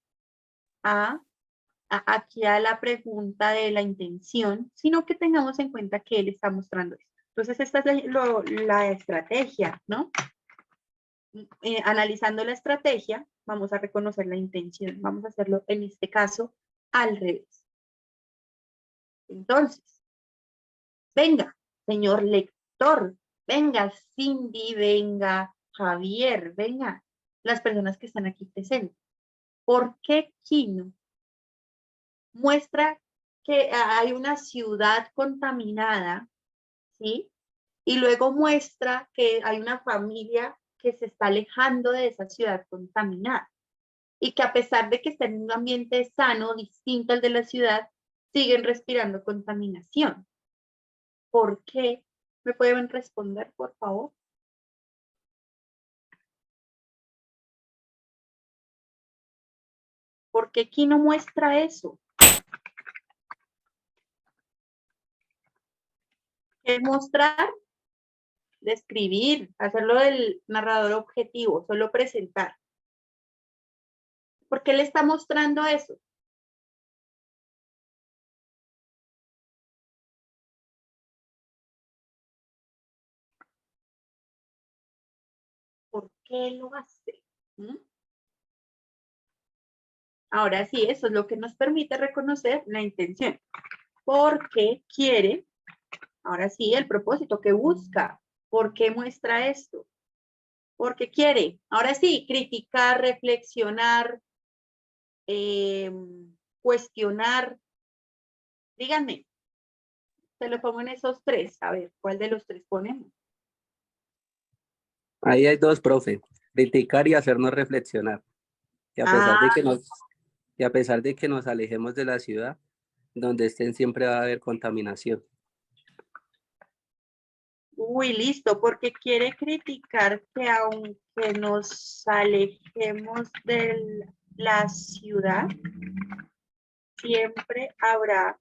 aquí a la pregunta de la intención, sino que tengamos en cuenta que él está mostrando esto. Entonces, esta es la estrategia, ¿no? Analizando la estrategia, vamos a reconocer la intención. Vamos a hacerlo, en este caso, al revés. Entonces, venga, señor lector, venga, Cindy, venga, Javier, venga, las personas que están aquí presentes. ¿Por qué Quino muestra que hay una ciudad contaminada, ¿sí? Y luego muestra que hay una familia que se está alejando de esa ciudad contaminada y que a pesar de que está en un ambiente sano, distinto al de la ciudad, siguen respirando contaminación. ¿Por qué? ¿Me pueden responder, por favor? ¿Por qué aquí no muestra eso? ¿Qué mostrar? Describir, hacerlo del narrador objetivo, solo presentar. ¿Por qué le está mostrando eso? ¿Por qué lo hace? ¿Mm? Ahora sí, eso es lo que nos permite reconocer la intención. Porque quiere, ahora sí, el propósito que busca. ¿Por qué muestra esto? Porque quiere, ahora sí, criticar, reflexionar, cuestionar. Díganme, se lo pongo en esos tres. A ver, ¿cuál de los tres ponemos? Ahí hay dos, profe. Criticar y hacernos reflexionar. Y a pesar de que nos alejemos de la ciudad, donde estén siempre va a haber contaminación. Uy, listo, porque quiere criticar que aunque nos alejemos de la ciudad, siempre habrá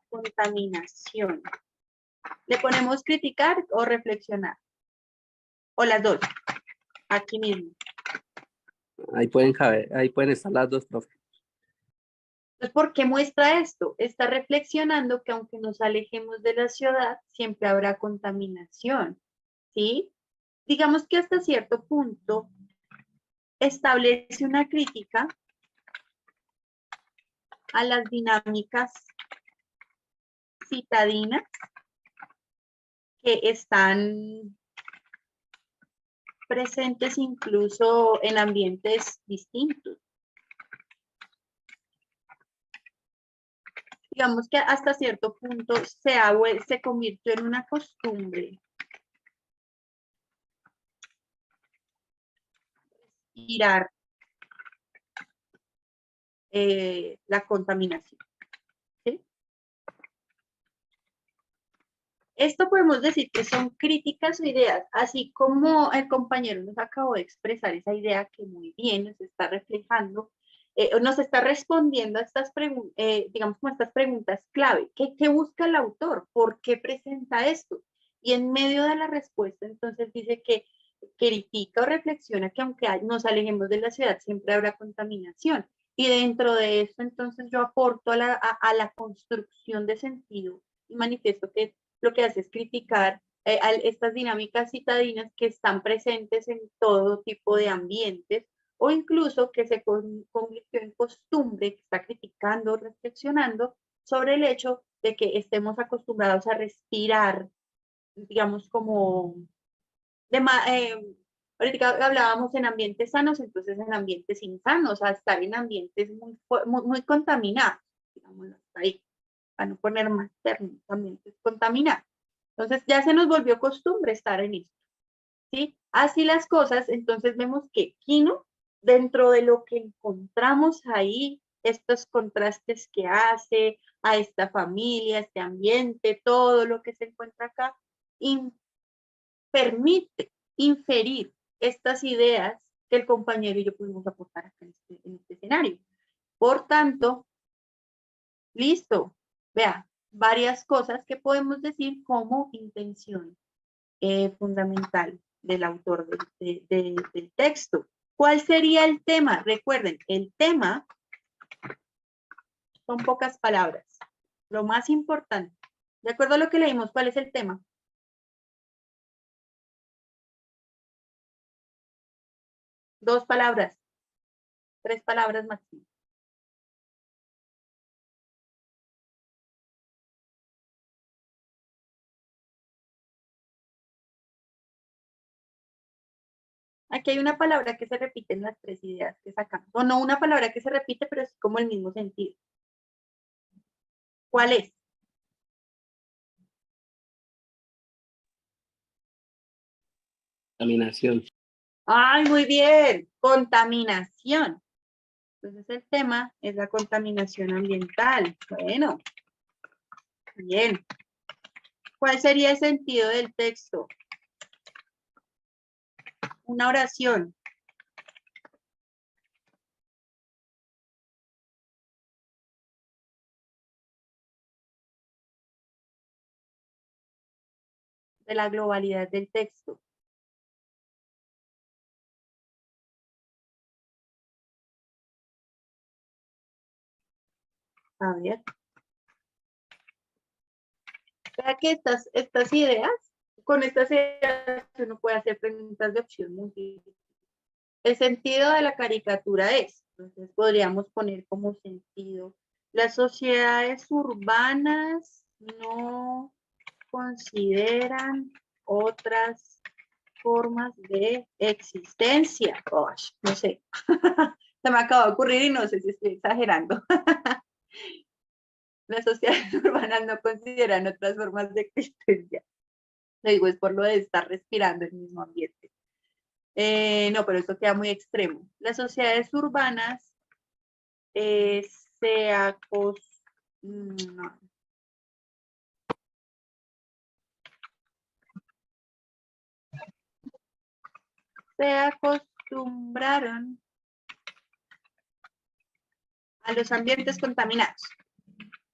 contaminación. ¿Le ponemos criticar o reflexionar? O las dos, aquí mismo. Ahí pueden estar las dos, profe. Entonces, ¿por qué muestra esto? Está reflexionando que aunque nos alejemos de la ciudad, siempre habrá contaminación, ¿sí? Digamos que hasta cierto punto establece una crítica a las dinámicas citadinas que están presentes incluso en ambientes distintos. Digamos que hasta cierto punto se convirtió en una costumbre respirar la contaminación. ¿Sí? Esto podemos decir que son críticas o ideas, así como el compañero nos acabó de expresar esa idea que muy bien nos está reflejando, nos está respondiendo a estas preguntas, digamos como estas preguntas clave. ¿Qué busca el autor? ¿Por qué presenta esto? Y en medio de la respuesta, entonces dice que critica o reflexiona que aunque nos alejemos de la ciudad, siempre habrá contaminación. Y dentro de esto, entonces yo aporto a la construcción de sentido y manifiesto que lo que hace es criticar estas dinámicas citadinas que están presentes en todo tipo de ambientes o incluso que se convirtió en costumbre, que está criticando, reflexionando sobre el hecho de que estemos acostumbrados a respirar, digamos, como ahorita hablábamos en ambientes sanos, entonces en ambientes insanos, a estar en ambientes muy contaminados, digámoslo hasta ahí, para no poner más términos, ambientes contaminados. Entonces ya se nos volvió costumbre estar en esto, ¿sí? Así las cosas, entonces vemos que Quino, dentro de lo que encontramos ahí, estos contrastes que hace a esta familia, este ambiente, todo lo que se encuentra acá, permite inferir estas ideas que el compañero y yo pudimos aportar acá en este escenario. Por tanto, listo, vea, varias cosas que podemos decir como intención fundamental del autor del texto. ¿Cuál sería el tema? Recuerden, el tema son pocas palabras. Lo más importante, de acuerdo a lo que leímos, ¿cuál es el tema? Dos palabras, tres palabras máximo. Aquí hay una palabra que se repite en las tres ideas que sacamos. O no una palabra que se repite, pero es como el mismo sentido. ¿Cuál es? Contaminación. ¡Ay, muy bien! Contaminación. Entonces el tema es la contaminación ambiental. Bueno, bien. ¿Cuál sería el sentido del texto? Una oración. De la globalidad del texto. A ver. Vea que estas ideas, con estas ideas uno puede hacer preguntas de opción múltiple. El sentido de la caricatura es, entonces podríamos poner como sentido, las sociedades urbanas no consideran otras formas de existencia. Gosh, no sé, se me acaba de ocurrir y no sé si estoy exagerando. Las sociedades urbanas no consideran otras formas de existencia. Lo digo, es por lo de estar respirando el mismo ambiente. No, pero esto queda muy extremo. Las sociedades urbanas se acostumbraron a los ambientes contaminados,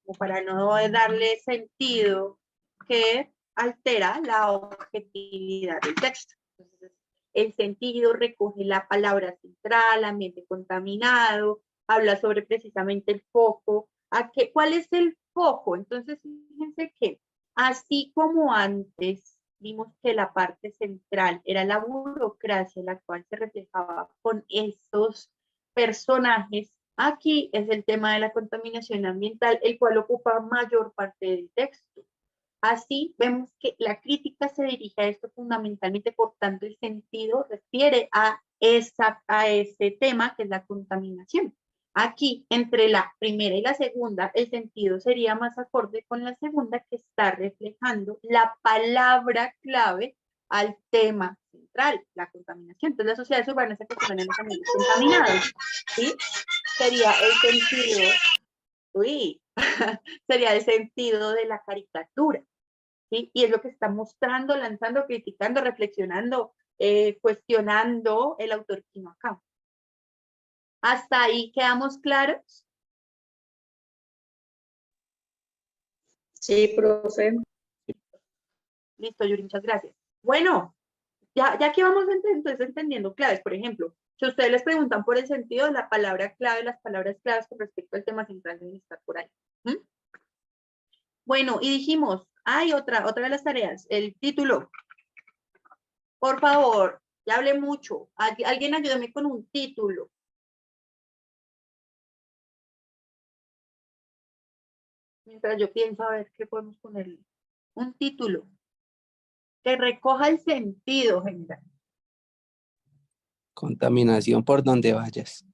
como para no darle sentido que altera la objetividad del texto. Entonces, el sentido recoge la palabra central, ambiente contaminado, habla sobre precisamente el foco. ¿Cuál es el foco? Entonces, fíjense que así como antes vimos que la parte central era la burocracia, la cual se reflejaba con estos personajes, aquí es el tema de la contaminación ambiental, el cual ocupa mayor parte del texto. Así vemos que la crítica se dirige a esto fundamentalmente, por tanto el sentido refiere a ese tema que es la contaminación. Aquí, entre la primera y la segunda, el sentido sería más acorde con la segunda, que está reflejando la palabra clave al tema central, la contaminación. Entonces las sociedades urbanas se acostumbran a los ambientes contaminados, ¿sí? Sería el sentido, sería el sentido de la caricatura. ¿Sí? Y es lo que está mostrando, lanzando, criticando, reflexionando, cuestionando el autor Quino acá. ¿Hasta ahí quedamos claros? Sí, profe. Listo, Yuri, muchas gracias. Bueno, ya que vamos entonces entendiendo claves, por ejemplo, si ustedes les preguntan por el sentido de la palabra clave, las palabras claves con respecto al tema central deben estar por ahí. ¿Mm? Bueno, y dijimos, hay otra de las tareas, el título. Por favor, ya hablé mucho. Alguien ayúdame con un título. Mientras yo pienso a ver qué podemos ponerle. Un título que recoja el sentido general. Contaminación por donde vayas.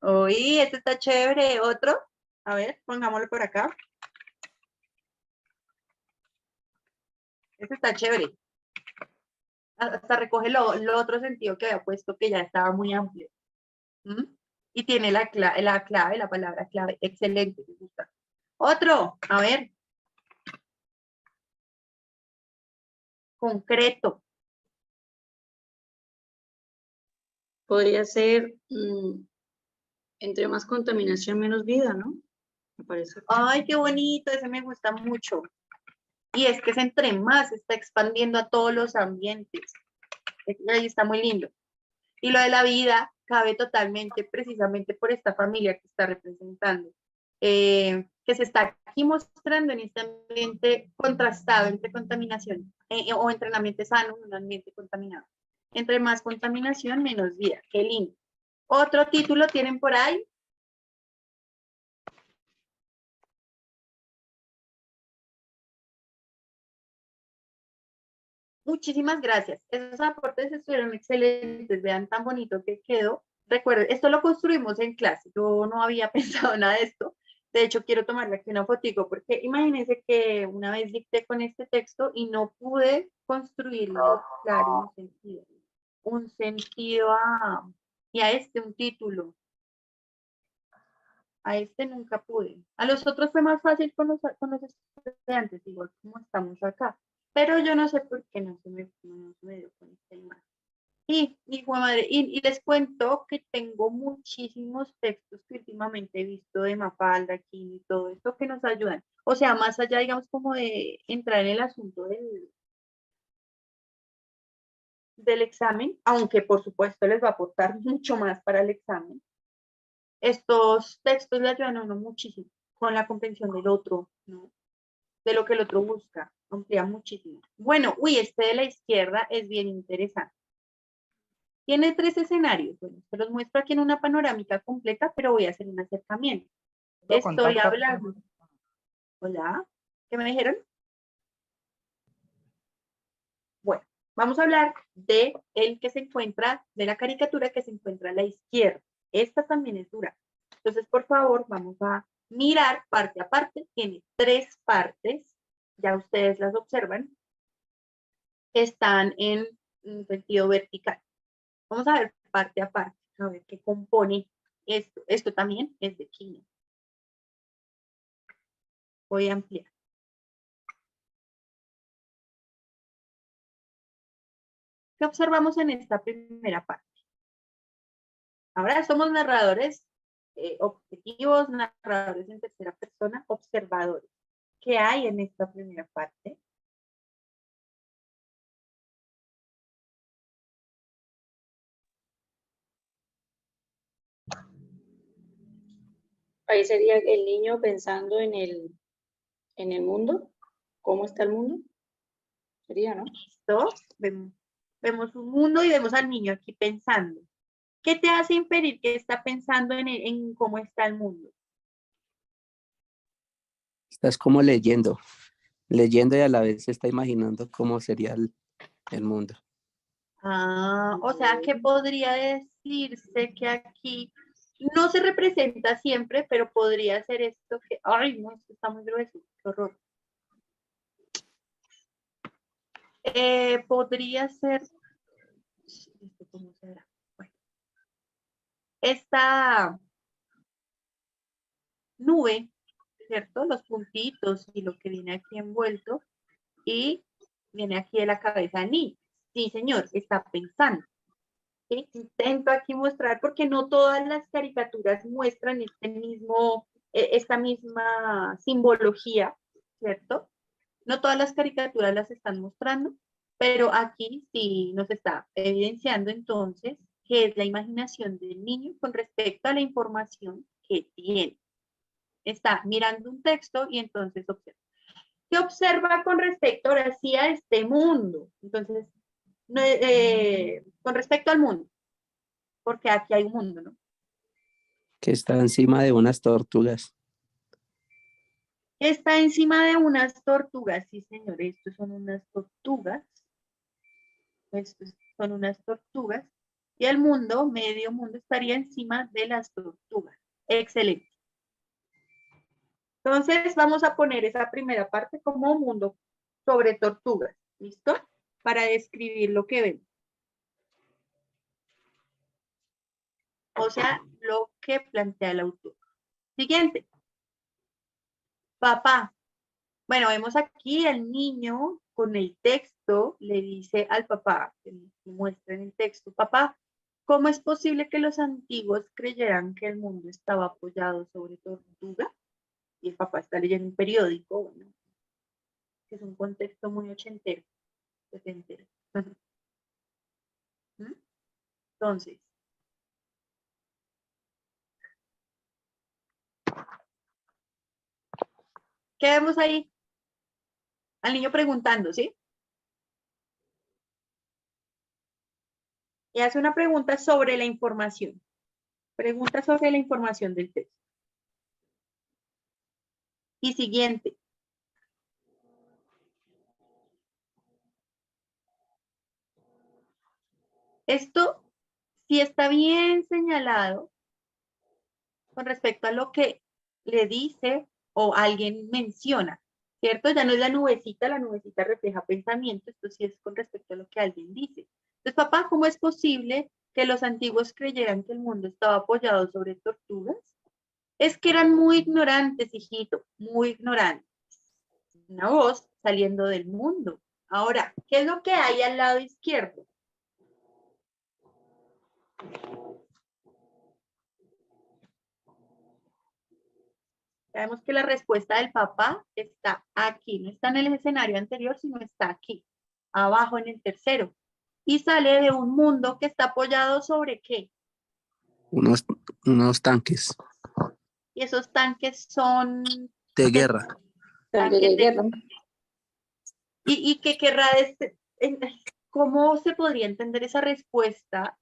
Uy, este está chévere. Otro. A ver, pongámoslo por acá. Este está chévere. Hasta recoge lo otro sentido que había puesto, que ya estaba muy amplio. ¿Mm? Y tiene la clave, la palabra clave. Excelente, me gusta. Otro, a ver. Concreto. Podría ser entre más contaminación, menos vida, ¿no? Me parece. Ay, qué bonito, ese me gusta mucho. Y es que es entre más, se está expandiendo a todos los ambientes. Ahí está muy lindo. Y lo de la vida cabe totalmente, precisamente por esta familia que está representando, que se está aquí mostrando en este ambiente contrastado entre contaminación o entre un ambiente sano y un ambiente contaminado. Entre más contaminación, menos vida. Qué lindo. ¿Otro título tienen por ahí? Muchísimas gracias. Esos aportes estuvieron excelentes. Vean tan bonito que quedó. Recuerden, esto lo construimos en clase. Yo no había pensado nada de esto. De hecho, quiero tomarle aquí una fotico porque imagínense que una vez dicté con este texto y no pude construirlo, claro, un sentido y a este un título. A este nunca pude. A los otros fue más fácil con los estudiantes, igual como estamos acá. Pero yo no sé por qué no se me dio con esta imagen. Y les cuento que tengo muchísimos textos que últimamente he visto de Mafalda aquí y todo esto que nos ayudan. O sea, más allá, digamos, como de entrar en el asunto del examen, aunque por supuesto les va a aportar mucho más para el examen. Estos textos le ayudan a uno muchísimo con la comprensión del otro, ¿no? De lo que el otro busca, amplía muchísimo. Bueno, este de la izquierda es bien interesante. Tiene 3 escenarios. Bueno, se los muestro aquí en una panorámica completa, pero voy a hacer un acercamiento. Estoy hablando. Hola, ¿qué me dijeron? Bueno, vamos a hablar de el que se encuentra, de la caricatura que se encuentra a la izquierda. Esta también es dura. Entonces, por favor, vamos a mirar parte a parte. Tiene 3 partes. Ya ustedes las observan. Están en un sentido vertical. Vamos a ver parte a parte, a ver qué compone esto. Esto también es de Kino. Voy a ampliar. ¿Qué observamos en esta primera parte? Ahora somos narradores objetivos, narradores en tercera persona, observadores. ¿Qué hay en esta primera parte? Ahí sería el niño pensando en el mundo. ¿Cómo está el mundo? Sería, ¿no? Listo. Vemos un mundo y vemos al niño aquí pensando. ¿Qué te hace inferir que está pensando en cómo está el mundo? Estás como leyendo y a la vez se está imaginando cómo sería el mundo. O sea que podría decirse que aquí no se representa siempre, pero podría ser esto que, ay, no, esto está muy grueso, qué horror. Podría ser, ¿cómo será? Bueno, esta nube, ¿cierto? Los puntitos y lo que viene aquí envuelto y viene aquí de la cabeza de niño. Sí, señor, está pensando. ¿Sí? Intento aquí mostrar porque no todas las caricaturas muestran esta misma simbología, ¿cierto? No todas las caricaturas las están mostrando, pero aquí sí nos está evidenciando entonces que es la imaginación del niño con respecto a la información que tiene. Está mirando un texto y entonces observa. ¿Qué observa con respecto ahora sí a este mundo? Entonces, con respecto al mundo, porque aquí hay un mundo, ¿no? Que está encima de unas tortugas. Está encima de unas tortugas, sí señor, estos son unas tortugas. Estos son unas tortugas. Y el mundo, medio mundo, estaría encima de las tortugas. Excelente. Entonces vamos a poner esa primera parte como mundo sobre tortugas. ¿Listo? Para describir lo que vemos. O sea, lo que plantea el autor. Siguiente. Papá. Bueno, vemos aquí el niño con el texto, le dice al papá, que muestra en el texto, papá, ¿cómo es posible que los antiguos creyeran que el mundo estaba apoyado sobre tortuga? Y el papá está leyendo un periódico, bueno, que es un contexto muy ochentero, setentero. Entonces, ¿qué vemos ahí? Al niño preguntando, ¿sí? Y hace una pregunta sobre la información. Pregunta sobre la información del texto. Y siguiente. Esto sí está bien señalado con respecto a lo que le dice o alguien menciona, ¿cierto? Ya no es la nubecita refleja pensamiento, esto sí es con respecto a lo que alguien dice. Entonces, papá, ¿cómo es posible que los antiguos creyeran que el mundo estaba apoyado sobre tortugas? Es que eran muy ignorantes, hijito, muy ignorantes. Una voz saliendo del mundo. Ahora, ¿qué es lo que hay al lado izquierdo? Sabemos que la respuesta del papá está aquí, no está en el escenario anterior, sino está aquí, abajo en el tercero. Y sale de un mundo que está apoyado sobre ¿qué? Unos tanques Y esos tanques son de guerra. Tanques de guerra. ¿Y qué querrá cómo se podría entender esa respuesta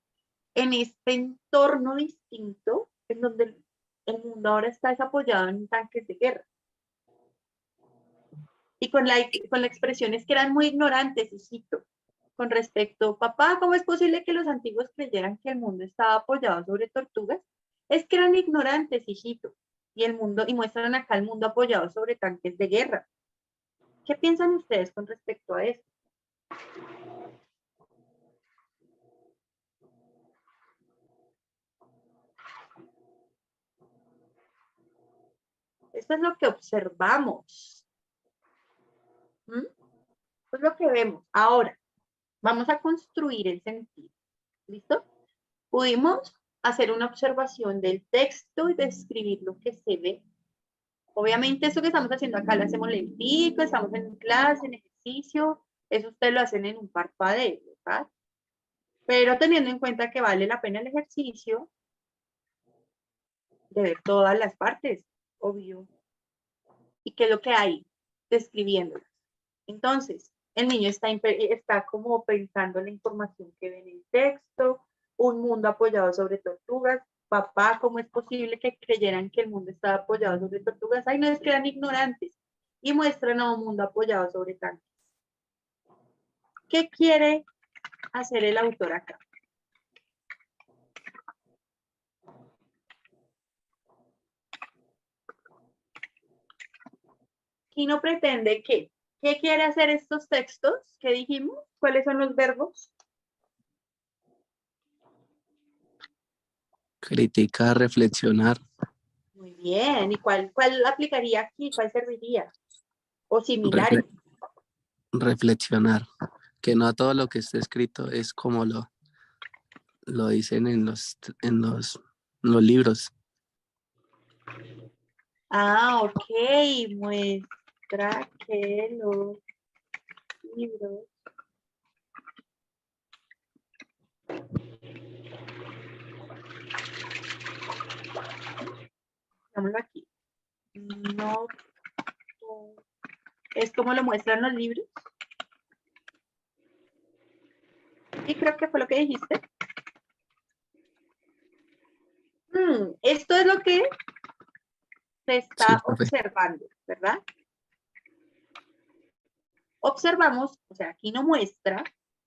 en este entorno distinto en donde el mundo ahora está desapoyado en tanques de guerra? Y con la expresión es que eran muy ignorantes, hijito, con respecto, papá, ¿cómo es posible que los antiguos creyeran que el mundo estaba apoyado sobre tortugas? Es que eran ignorantes, hijito, y muestran acá el mundo apoyado sobre tanques de guerra. ¿Qué piensan ustedes con respecto a eso? Esto es lo que observamos. Esto es lo que vemos. Ahora, vamos a construir el sentido. ¿Listo? Pudimos hacer una observación del texto y describir lo que se ve. Obviamente eso que estamos haciendo acá lo hacemos lentico, estamos en clase, en ejercicio, eso ustedes lo hacen en un parpadeo, ¿verdad? Pero teniendo en cuenta que vale la pena el ejercicio de ver todas las partes, obvio. ¿Y qué es lo que hay? Describiéndolas. Entonces, el niño está como pensando en la información que ve en el texto, un mundo apoyado sobre tortugas. Papá, ¿cómo es posible que creyeran que el mundo estaba apoyado sobre tortugas? Ay, no, es que eran ignorantes. Y muestran a un mundo apoyado sobre tanques. ¿Qué quiere hacer el autor acá? Y no pretende que. ¿Qué quiere hacer estos textos? ¿Qué dijimos? ¿Cuáles son los verbos? Criticar, reflexionar. Muy bien. ¿Y cuál aplicaría aquí? ¿Cuál serviría? O similares. Reflexionar. Que no todo lo que está escrito es como lo dicen en los libros. Ah, ok. Muestra que los libros digámoslo aquí. No es como lo muestran los libros. Sí, creo que fue lo que dijiste. Esto es lo que se está observando, ¿verdad? Observamos, o sea, aquí no muestra,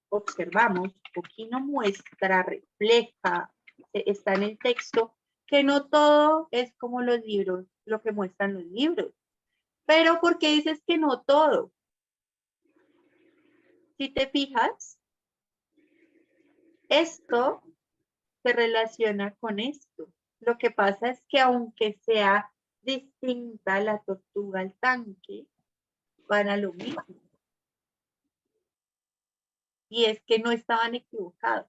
observamos, aquí no muestra, refleja, está en el texto, que no todo es como los libros, lo que muestran los libros. Pero ¿por qué dices que no todo? Si te fijas, esto se relaciona con esto. Lo que pasa es que aunque sea distinta la tortuga al tanque, van a lo mismo. Y es que no estaban equivocados.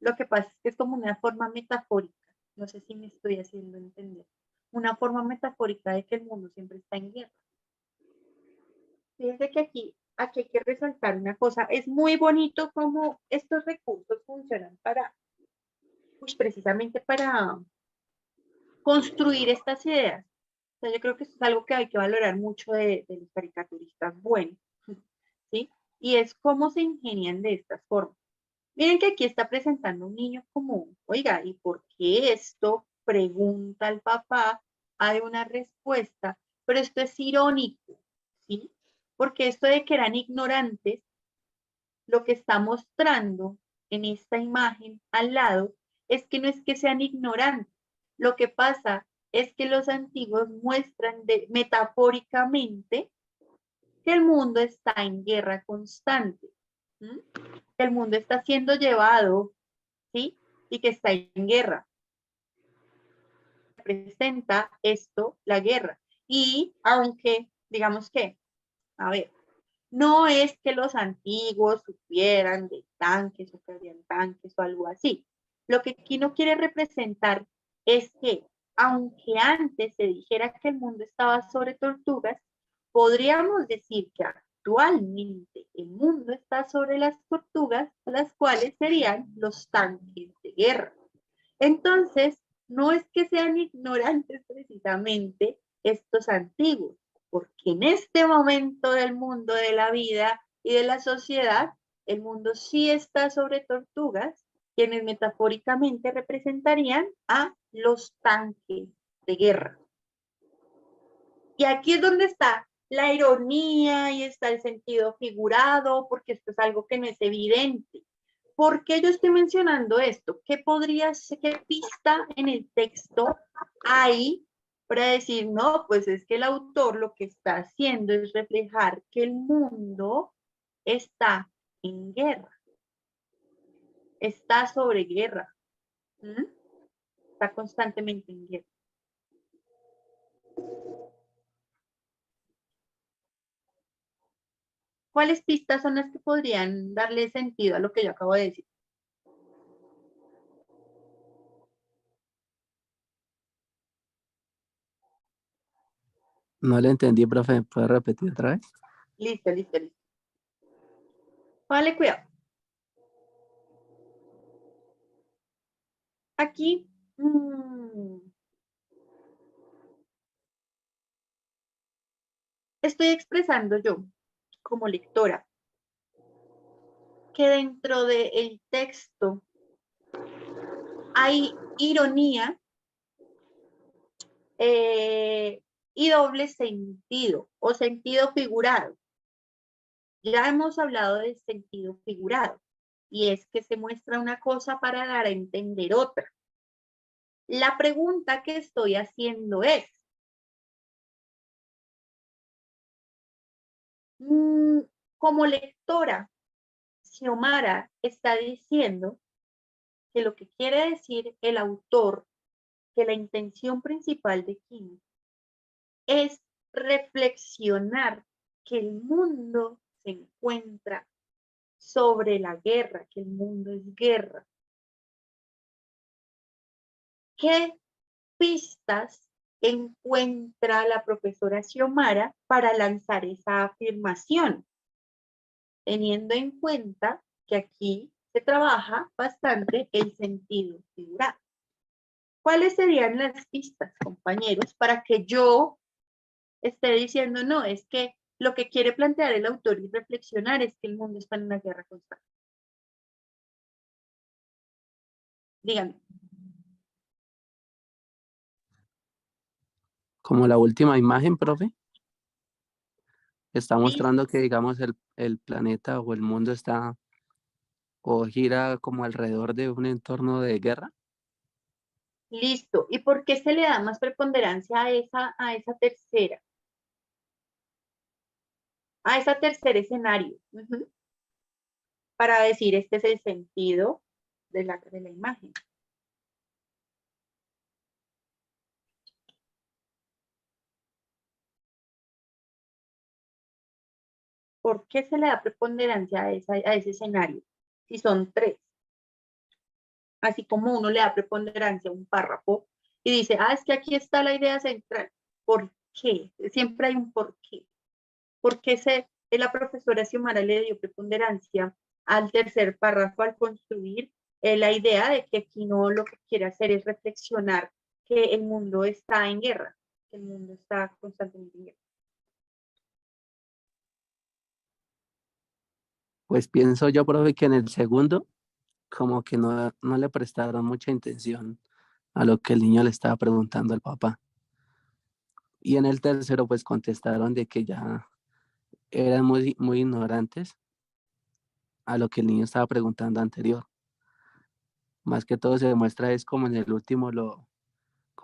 Lo que pasa es que es como una forma metafórica. No sé si me estoy haciendo entender. Una forma metafórica de que el mundo siempre está en guerra. Fíjense que aquí hay que resaltar una cosa. Es muy bonito cómo estos recursos funcionan pues precisamente para construir estas ideas. O sea, yo creo que eso es algo que hay que valorar mucho de los caricaturistas buenos, ¿sí? Y es cómo se ingenian de estas formas. Miren que aquí está presentando un niño como, oiga, ¿y por qué esto? Pregunta al papá, hay una respuesta, pero esto es irónico, ¿sí? Porque esto de que eran ignorantes, lo que está mostrando en esta imagen al lado es que no es que sean ignorantes. Lo que pasa es que los antiguos muestran metafóricamente que el mundo está en guerra constante, ¿sí? Que el mundo está siendo llevado, ¿sí? Y que está en guerra. Representa esto la guerra. Y aunque, digamos que, a ver, no es que los antiguos supieran de tanques o que habían tanques o algo así. Lo que aquí no quiere representar es que, aunque antes se dijera que el mundo estaba sobre tortugas, podríamos decir que actualmente el mundo está sobre las tortugas, las cuales serían los tanques de guerra. Entonces, no es que sean ignorantes precisamente estos antiguos, porque en este momento del mundo de la vida y de la sociedad, el mundo sí está sobre tortugas, quienes metafóricamente representarían a los tanques de guerra. Y aquí es donde está la ironía y está el sentido figurado, porque esto es algo que no es evidente. ¿Por qué yo estoy mencionando esto? ¿Qué pista en el texto hay para decir, no, pues es que el autor lo que está haciendo es reflejar que el mundo está en guerra, está sobre guerra, ¿sí? Está constantemente en guerra? ¿Cuáles pistas son las que podrían darle sentido a lo que yo acabo de decir? No le entendí, profe. ¿Puede repetir otra vez? Listo. Vale, cuidado. Aquí, estoy expresando yo, como lectora, que dentro del texto hay ironía y doble sentido o sentido figurado. Ya hemos hablado del sentido figurado y es que se muestra una cosa para dar a entender otra. La pregunta que estoy haciendo es, como lectora, Xiomara está diciendo que lo que quiere decir el autor, que la intención principal de Kim es reflexionar que el mundo se encuentra sobre la guerra, que el mundo es guerra. ¿Qué pistas encuentra la profesora Xiomara para lanzar esa afirmación? Teniendo en cuenta que aquí se trabaja bastante el sentido figurado. ¿Cuáles serían las pistas, compañeros, para que yo esté diciendo, no, es que lo que quiere plantear el autor y reflexionar es que el mundo está en una guerra constante? Díganme. Como la última imagen, profe, está Sí. mostrando que, digamos, el planeta o el mundo está o gira como alrededor de un entorno de guerra. Listo. ¿Y por qué se le da más preponderancia a esa tercera? A ese tercer escenario. Para decir, este es el sentido de la imagen. ¿Por qué se le da preponderancia a ese escenario? Si son tres. Así como uno le da preponderancia a un párrafo y dice, es que aquí está la idea central. ¿Por qué? Siempre hay un por qué. ¿Por qué la profesora Xiomara le dio preponderancia al tercer párrafo al construir la idea de que aquí no lo que quiere hacer es reflexionar que el mundo está en guerra, que el mundo está constantemente en guerra? Pues pienso yo, profe, que en el segundo como que no le prestaron mucha intención a lo que el niño le estaba preguntando al papá. Y en el tercero, pues contestaron de que ya eran muy, muy ignorantes a lo que el niño estaba preguntando anterior. Más que todo se demuestra es como en el último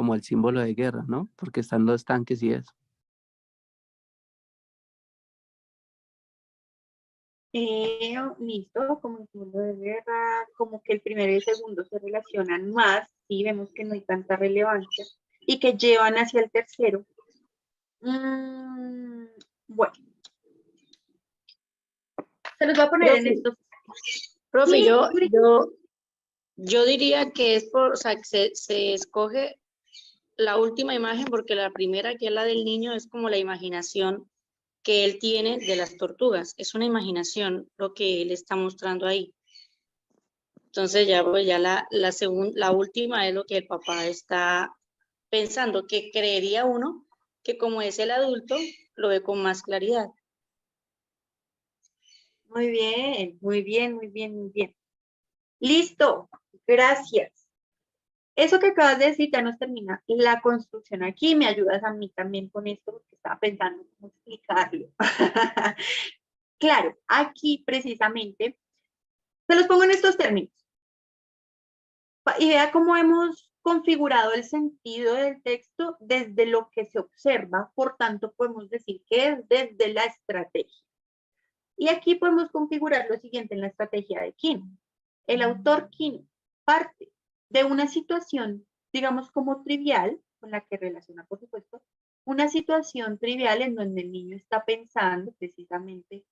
como el símbolo de guerra, ¿no? Porque están los tanques y eso. Listo, como el símbolo de guerra, como que el primero y el segundo se relacionan más, sí, vemos que no hay tanta relevancia, y que llevan hacia el tercero. Bueno, se los voy a poner en estos. Profe, Sí, yo diría que es por, o sea, que se escoge la última imagen porque la primera, que es la del niño, es como la imaginación que él tiene de las tortugas. Es una imaginación lo que él está mostrando ahí. Entonces ya, pues, ya la última es lo que el papá está pensando, que creería uno que como es el adulto, lo ve con más claridad. muy bien, muy bien, muy bien, muy bien. Listo, gracias. Eso que acabas de decir ya nos termina la construcción aquí. Me ayudas a mí también con esto porque estaba pensando cómo explicarlo. Claro, aquí precisamente, se los pongo en estos términos. Y vea cómo hemos configurado el sentido del texto desde lo que se observa, por tanto podemos decir que es desde la estrategia. Y aquí podemos configurar lo siguiente en la estrategia de Quino. El autor Quino parte de una situación, digamos como trivial, con la que relaciona, por supuesto, una situación trivial en donde el niño está pensando precisamente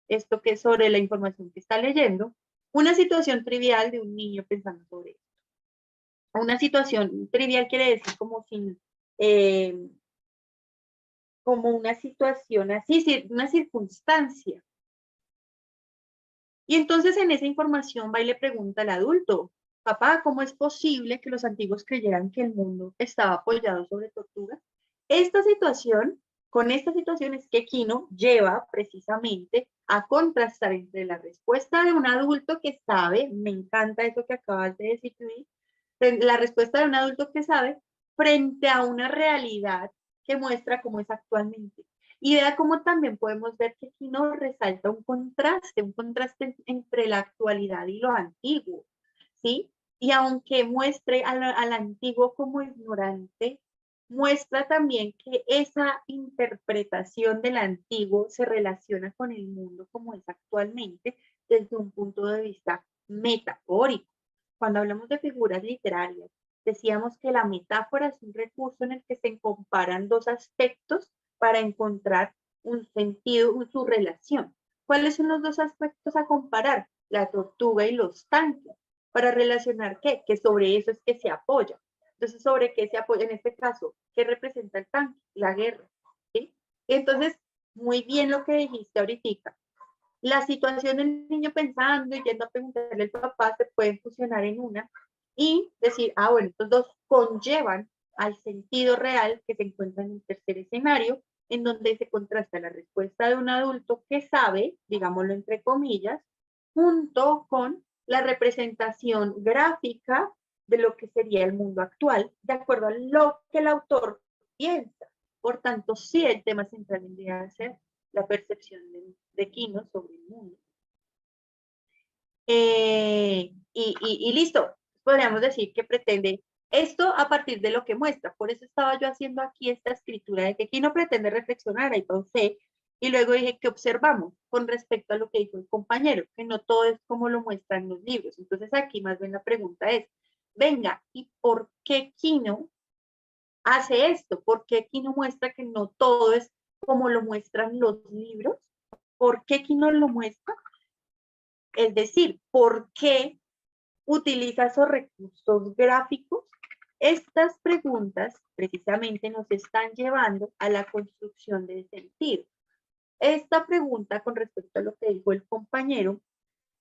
esto que es sobre la información que está leyendo, una situación trivial de un niño pensando sobre esto. Una situación trivial quiere decir como sin, como una situación así, una circunstancia. Y entonces en esa información va y le pregunta al adulto, papá, ¿cómo es posible que los antiguos creyeran que el mundo estaba apoyado sobre tortugas? Esta situación, con esta situación es que Quino lleva precisamente a contrastar entre la respuesta de un adulto que sabe, me encanta eso que acabas de decir, la respuesta de un adulto que sabe frente a una realidad que muestra cómo es actualmente. Y vea cómo también podemos ver que aquí nos resalta un contraste entre la actualidad y lo antiguo, ¿sí? Y aunque muestre al antiguo como ignorante, muestra también que esa interpretación del antiguo se relaciona con el mundo como es actualmente desde un punto de vista metafórico. Cuando hablamos de figuras literarias, decíamos que la metáfora es un recurso en el que se comparan dos aspectos para encontrar un sentido, su relación. ¿Cuáles son los dos aspectos a comparar? La tortuga y los tanques. Para relacionar qué? Que sobre eso es que se apoya. Entonces, ¿sobre qué se apoya en este caso? ¿Qué representa el tanque? La guerra. ¿Sí? Entonces, muy bien lo que dijiste ahorita. La situación del niño pensando y yendo a preguntarle al papá se pueden fusionar en una y decir, ah, bueno, estos dos conllevan al sentido real que se encuentra en el tercer escenario, en donde se contrasta la respuesta de un adulto que sabe, digámoslo entre comillas, junto con la representación gráfica de lo que sería el mundo actual, de acuerdo a lo que el autor piensa. Por tanto, sí, el tema central vendría a ser la percepción de Quino sobre el mundo. Y listo, podríamos decir que pretende esto a partir de lo que muestra. Por eso estaba yo haciendo aquí esta escritura de que Quino pretende reflexionar, ahí pensé, y luego dije que observamos con respecto a lo que dijo el compañero, que no todo es como lo muestran los libros. Entonces aquí más bien la pregunta es, venga, ¿y por qué Quino hace esto? ¿Por qué Quino muestra que no todo es como lo muestran los libros? ¿Por qué Quino lo muestra? Es decir, ¿por qué utiliza esos recursos gráficos? Estas preguntas precisamente nos están llevando a la construcción del sentido. Esta pregunta con respecto a lo que dijo el compañero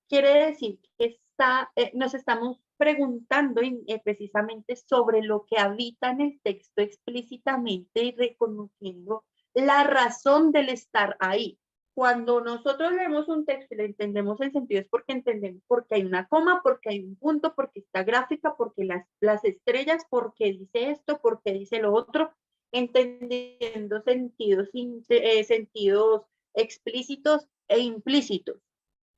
quiere decir que nos estamos preguntando precisamente sobre lo que habita en el texto explícitamente y reconociendo la razón del estar ahí. Cuando nosotros leemos un texto y le entendemos el sentido es porque entendemos porque hay una coma, porque hay un punto, porque está gráfica, porque las estrellas, porque dice esto, porque dice lo otro, entendiendo sentidos explícitos e implícitos.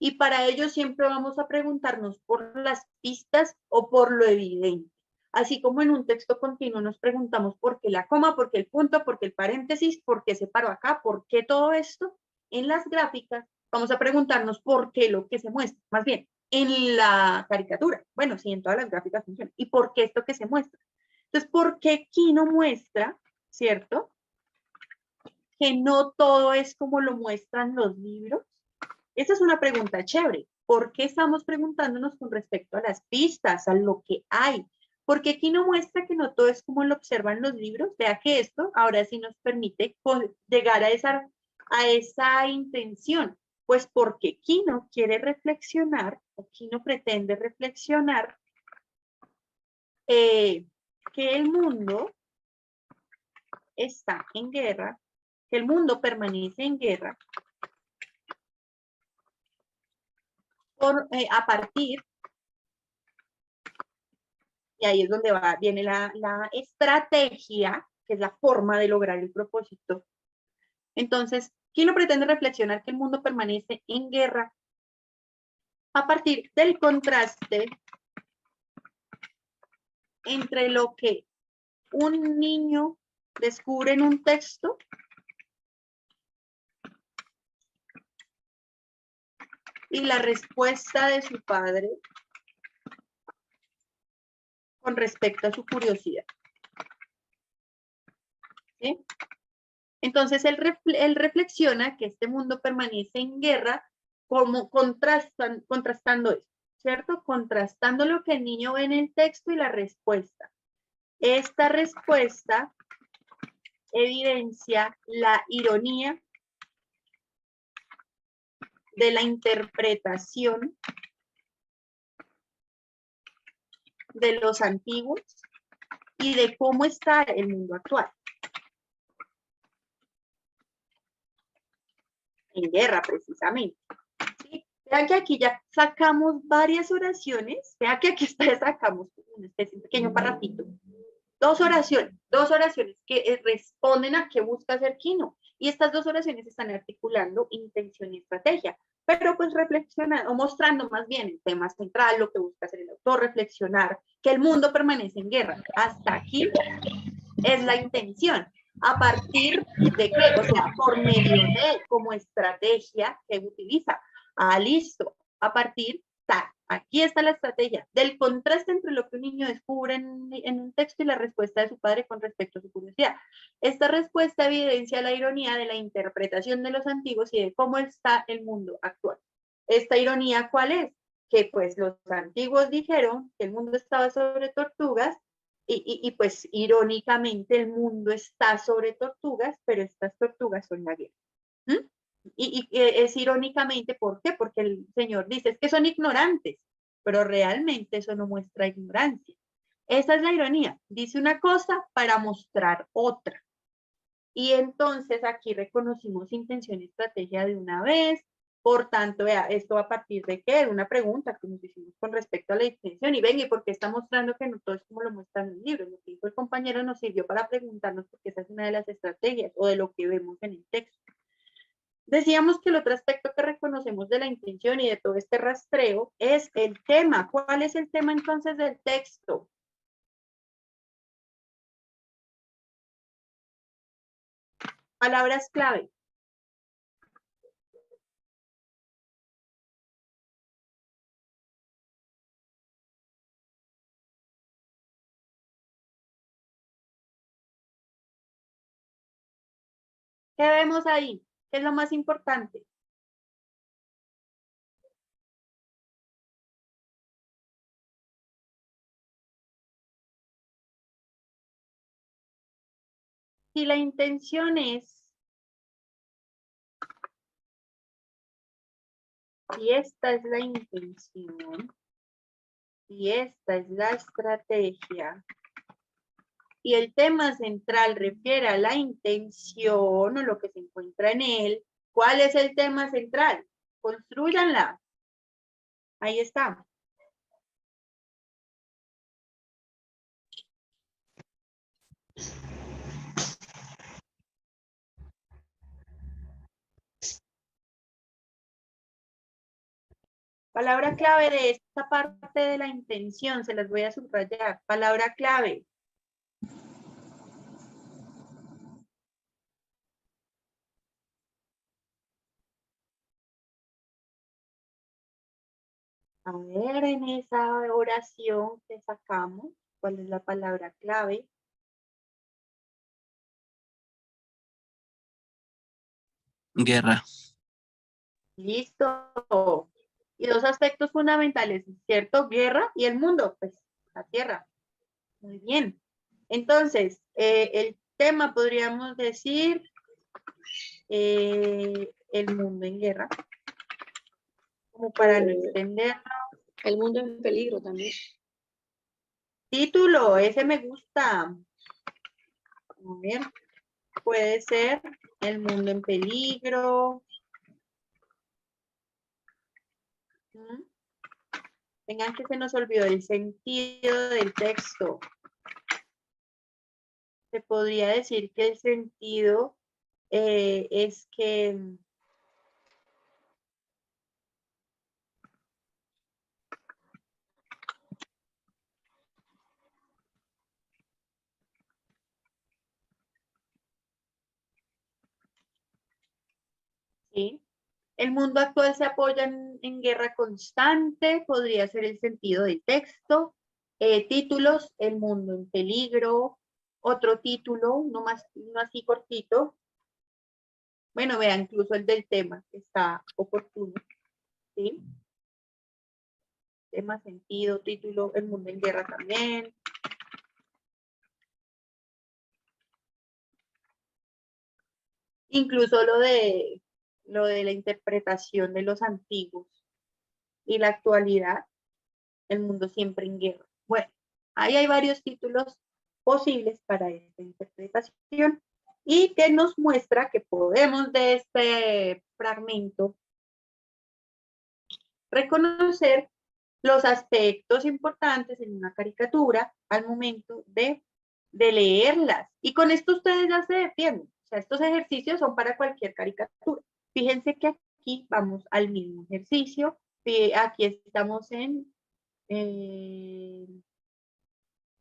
Y para ello siempre vamos a preguntarnos por las pistas o por lo evidente. Así como en un texto continuo nos preguntamos por qué la coma, por qué el punto, por qué el paréntesis, por qué separo acá, por qué todo esto, en las gráficas vamos a preguntarnos por qué lo que se muestra, más bien, en la caricatura, bueno, sí, en todas las gráficas funciona, y por qué esto que se muestra. Entonces, ¿por qué Kino muestra, cierto? Que no todo es como lo muestran los libros. Esa es una pregunta chévere. ¿Por qué estamos preguntándonos con respecto a las pistas, a lo que hay? Porque aquí no muestra que no todo es como lo observan los libros. Vea que esto ahora sí nos permite llegar a esa intención. Pues porque Kino quiere reflexionar, o Kino pretende reflexionar, que el mundo está en guerra, que el mundo permanece en guerra, a partir, y ahí es donde viene la estrategia, que es la forma de lograr el propósito. Entonces, Kino pretende reflexionar que el mundo permanece en guerra a partir del contraste entre lo que un niño descubre en un texto y la respuesta de su padre con respecto a su curiosidad. ¿Sí? Entonces, él reflexiona que este mundo permanece en guerra como contrastando eso, ¿cierto? Contrastando lo que el niño ve en el texto y la respuesta. Esta respuesta evidencia la ironía de la interpretación de los antiguos y de cómo está el mundo actual. En guerra, precisamente. ¿Sí? Vean que aquí ya sacamos varias oraciones. Vean que aquí sacamos una especie de pequeño parrafito. Dos oraciones que responden a qué busca hacer Kino. Y estas dos oraciones están articulando intención y estrategia, pero pues reflexionando, o mostrando más bien el tema central, lo que busca hacer el autor, reflexionar, que el mundo permanece en guerra. Hasta aquí es la intención. ¿A partir de qué? O sea, por medio de, como estrategia que utiliza. Listo. A partir, aquí está la estrategia, del contraste entre lo que un niño descubre en un texto y la respuesta de su padre con respecto a su curiosidad. Esta respuesta evidencia la ironía de la interpretación de los antiguos y de cómo está el mundo actual. ¿Esta ironía cuál es? Que pues los antiguos dijeron que el mundo estaba sobre tortugas y pues irónicamente el mundo está sobre tortugas, pero estas tortugas son la guerra. ¿Mm? Y es irónicamente, ¿por qué? Porque el Señor dice, es que son ignorantes, pero realmente eso no muestra ignorancia. Esa es la ironía. Dice una cosa para mostrar otra. Y entonces aquí reconocimos intención y estrategia de una vez. Por tanto, vea, esto a partir de qué? Una pregunta que nos hicimos con respecto a la intención. Y venga, ¿y por qué está mostrando que no todo es como lo muestran los libros? Lo que dijo el compañero nos sirvió para preguntarnos porque esa es una de las estrategias o de lo que vemos en el texto. Decíamos que el otro aspecto que reconocemos de la intención y de todo este rastreo es el tema. ¿Cuál es el tema entonces del texto? Palabras clave. ¿Qué vemos ahí? ¿Qué es lo más importante? Si la intención es, si esta es la intención, si esta es la estrategia, y el tema central refiere a la intención o lo que se encuentra en él, ¿cuál es el tema central? Construyanla. Ahí está. Palabra clave de esta parte de la intención, se las voy a subrayar. Palabra clave. A ver, en esa oración que sacamos, ¿cuál es la palabra clave? Guerra. Listo. Y dos aspectos fundamentales, ¿cierto? Guerra y el mundo, pues la tierra. Muy bien. Entonces, el tema podríamos decir el mundo en guerra, como para no extender. El mundo en peligro también. Título, ese me gusta. A ver, puede ser el mundo en peligro. Vengan que se nos olvidó el sentido del texto. Se podría decir que el sentido es que ¿sí? El mundo actual se apoya en guerra constante, podría ser el sentido del texto. Títulos, el mundo en peligro. Otro título, uno así cortito. Bueno, vean, incluso el del tema está oportuno. ¿Sí? Tema, sentido, título, el mundo en guerra también. Incluso lo de la interpretación de los antiguos y la actualidad, el mundo siempre en guerra. Bueno, ahí hay varios títulos posibles para esta interpretación y que nos muestra que podemos de este fragmento reconocer los aspectos importantes en una caricatura al momento de leerlas. Y con esto ustedes ya se defienden. O sea, estos ejercicios son para cualquier caricatura. Fíjense que aquí vamos al mismo ejercicio. Aquí estamos en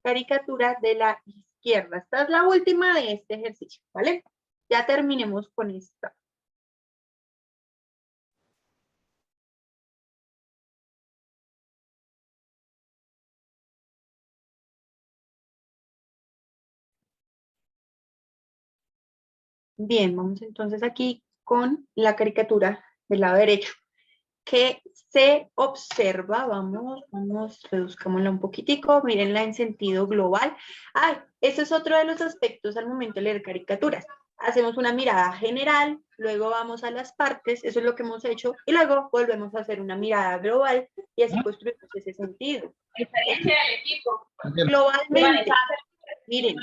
caricatura de la izquierda. Esta es la última de este ejercicio, ¿vale? Ya terminemos con esta. Bien, vamos entonces aquí con la caricatura del lado derecho. Que se observa, vamos, reduzcámosla un poquitico, mírenla en sentido global. Ay, ese es otro de los aspectos al momento de leer caricaturas. Hacemos una mirada general, luego vamos a las partes, eso es lo que hemos hecho, y luego volvemos a hacer una mirada global y así construimos ese sentido. Globalmente, miren,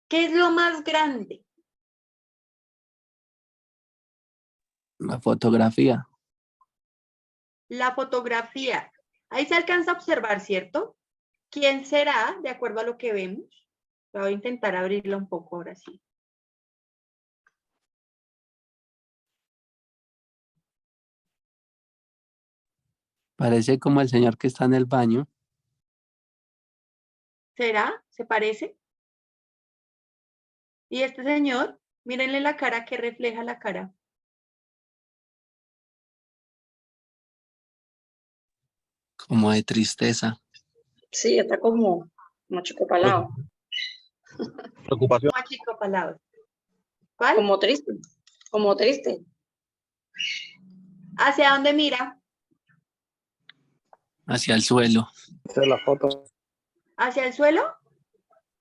¿qué es lo más grande? La fotografía. La fotografía. Ahí se alcanza a observar, ¿cierto? ¿Quién será, de acuerdo a lo que vemos? Voy a intentar abrirla un poco ahora sí. Parece como el señor que está en el baño. ¿Será? ¿Se parece? Y este señor, mírenle la cara, que refleja la cara. Como de tristeza. Sí, está como achicopalado. Preocupación. Como achicopalado. ¿Cuál? Como triste. Como triste. ¿Hacia dónde mira? Hacia el suelo. Esa es la foto. ¿Hacia el suelo?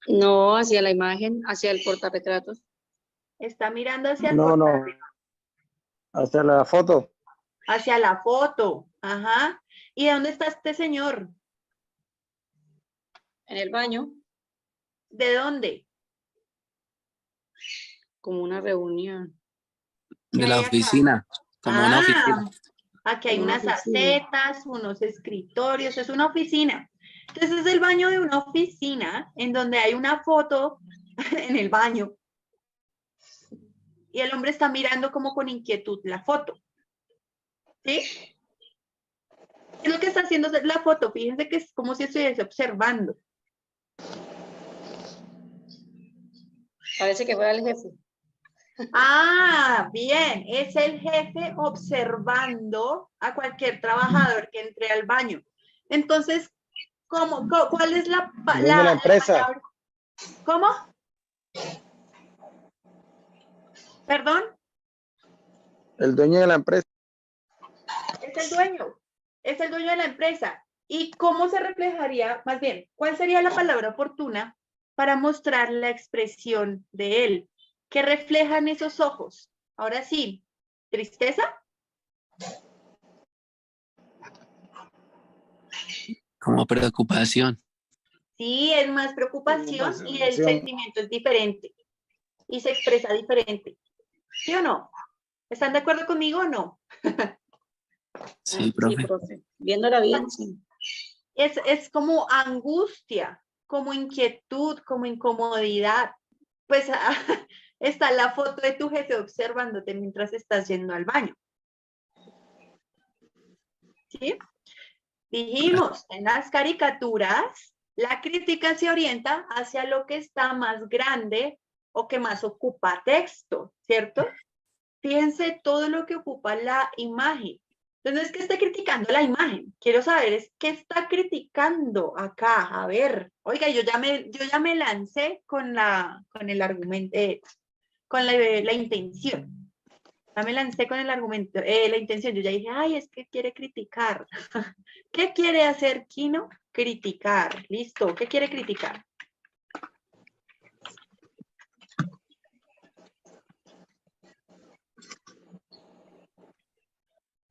No, hacia la imagen, hacia el portarretratos. Está mirando hacia el No, no. portarretratos. Hacia la foto. Hacia la foto. Ajá. ¿Y dónde está este señor? En el baño, ¿De dónde? como una reunión. De ¿Qué la hay acá? oficina. Como una oficina. Aquí hay Una unas oficina. acetas, unos escritorios, es una oficina. Entonces es el baño de una oficina en donde hay una foto en el baño. Y el hombre está mirando como con inquietud la foto. ¿Sí? ¿Qué es lo que está haciendo la foto? Fíjense que es como si estuviese observando. Parece que fuera el jefe. Ah, bien, es el jefe observando a cualquier trabajador que entre al baño. Entonces, ¿cuál es la Dueño de la empresa. palabra? ¿Cómo? ¿Perdón? El dueño de la empresa. Es el dueño de la empresa. ¿Y cómo se reflejaría, más bien, cuál sería la palabra oportuna para mostrar la expresión de él? ¿Qué reflejan esos ojos? Ahora sí, ¿tristeza? Como preocupación. Sí, es más preocupación y el sentimiento es diferente y se expresa diferente. ¿Sí o no? ¿Están de acuerdo conmigo o no? Sí, profe. Sí, profe. Viéndola bien, sí. Es como angustia, como inquietud, como incomodidad. Pues está la foto de tu jefe observándote mientras estás yendo al baño. ¿Sí? Dijimos, en las caricaturas, la crítica se orienta hacia lo que está más grande o que más ocupa texto, ¿cierto? Fíjense todo lo que ocupa la imagen. Entonces, no es que esté criticando la imagen. Quiero saber es qué está criticando acá. A ver, oiga, yo ya me lancé con el argumento, con la intención. Ya me lancé con el argumento, la intención. Yo ya dije, ay, es que quiere criticar. ¿Qué quiere hacer Kino? Criticar. Listo. ¿Qué quiere criticar?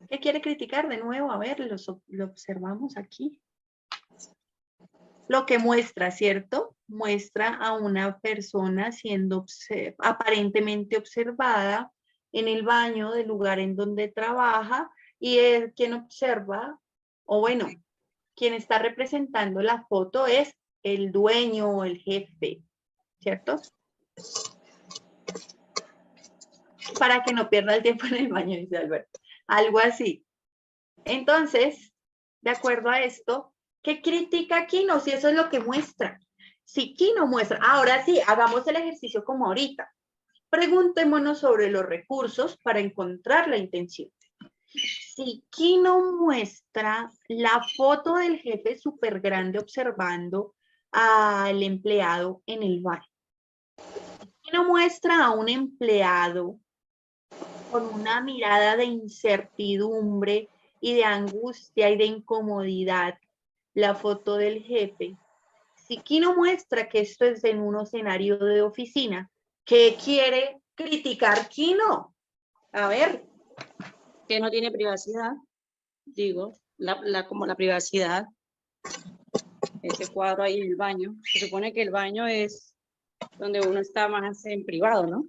¿Qué quiere criticar de nuevo? A ver, lo observamos aquí. Lo que muestra, ¿cierto? Muestra a una persona siendo aparentemente observada en el baño del lugar en donde trabaja y él quien observa, o bueno, quien está representando la foto es el dueño o el jefe, ¿cierto? Para que no pierda el tiempo en el baño, dice Alberto. Algo así. Entonces, de acuerdo a esto, ¿qué critica Kino? Si eso es lo que muestra. Si Kino muestra, ahora sí, hagamos el ejercicio como ahorita. Preguntémonos sobre los recursos para encontrar la intención. Si Kino muestra la foto del jefe súper grande observando al empleado en el bar. Kino muestra a un empleado con una mirada de incertidumbre y de angustia y de incomodidad la foto del jefe. Si Kino muestra que esto es en un escenario de oficina, ¿qué quiere criticar Kino? A ver. Que no tiene privacidad, digo, como la privacidad. Ese cuadro ahí en el baño. Se supone que el baño es donde uno está más en privado, ¿no?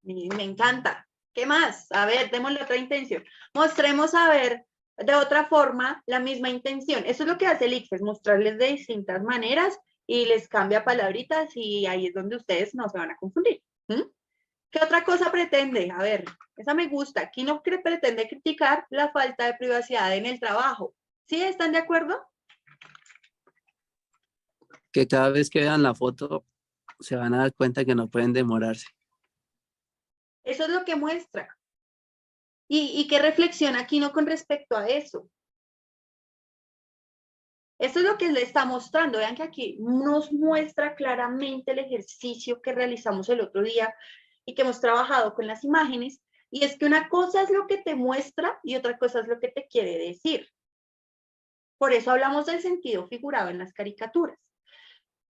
Me encanta. ¿Qué más? A ver, démosle otra intención. Mostremos a ver de otra forma la misma intención. Eso es lo que hace el ICFES, mostrarles de distintas maneras y les cambia palabritas y ahí es donde ustedes no se van a confundir. ¿Mm? ¿Qué otra cosa pretende? A ver, esa me gusta. Aquí no pretende criticar la falta de privacidad en el trabajo. ¿Sí? ¿Están de acuerdo? Que cada vez que vean la foto se van a dar cuenta que no pueden demorarse. Eso es lo que muestra. ¿Y qué reflexiona aquí no con respecto a eso? Esto es lo que le está mostrando. Vean que aquí nos muestra claramente el ejercicio que realizamos el otro día y que hemos trabajado con las imágenes. Y es que una cosa es lo que te muestra y otra cosa es lo que te quiere decir. Por eso hablamos del sentido figurado en las caricaturas.